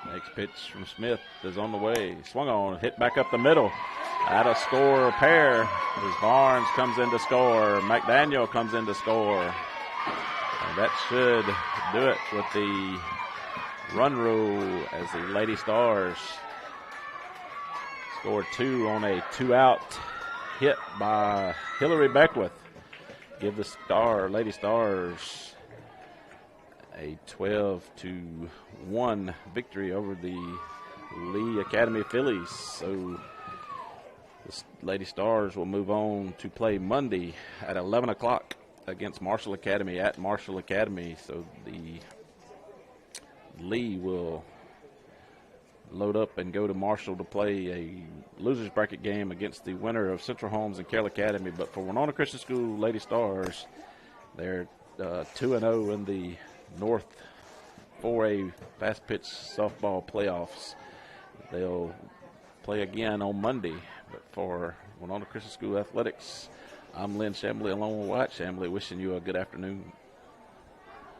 Next pitch from Smith is on the way. Swung on, hit back up the middle. At a score pair as Barnes comes in to score. McDaniel comes in to score. And that should do it with the run rule as the Lady Stars scored 2 on a 2-out hit by Hillary Beckwith. Give the Lady Stars a 12-1 victory over the Lee Academy Phillies. So the Lady Stars will move on to play Monday at 11 o'clock against Marshall Academy at Marshall Academy. So the Lee will load up and go to Marshall to play a loser's bracket game against the winner of Central Holmes and Carroll Academy. But for Winona Christian School Lady Stars, they're 2-0 in the North 4A fast pitch softball playoffs. They'll play again on Monday. But for Winona Christian School Athletics, I'm Lynn Chambly along with White Chambly, wishing you a good afternoon.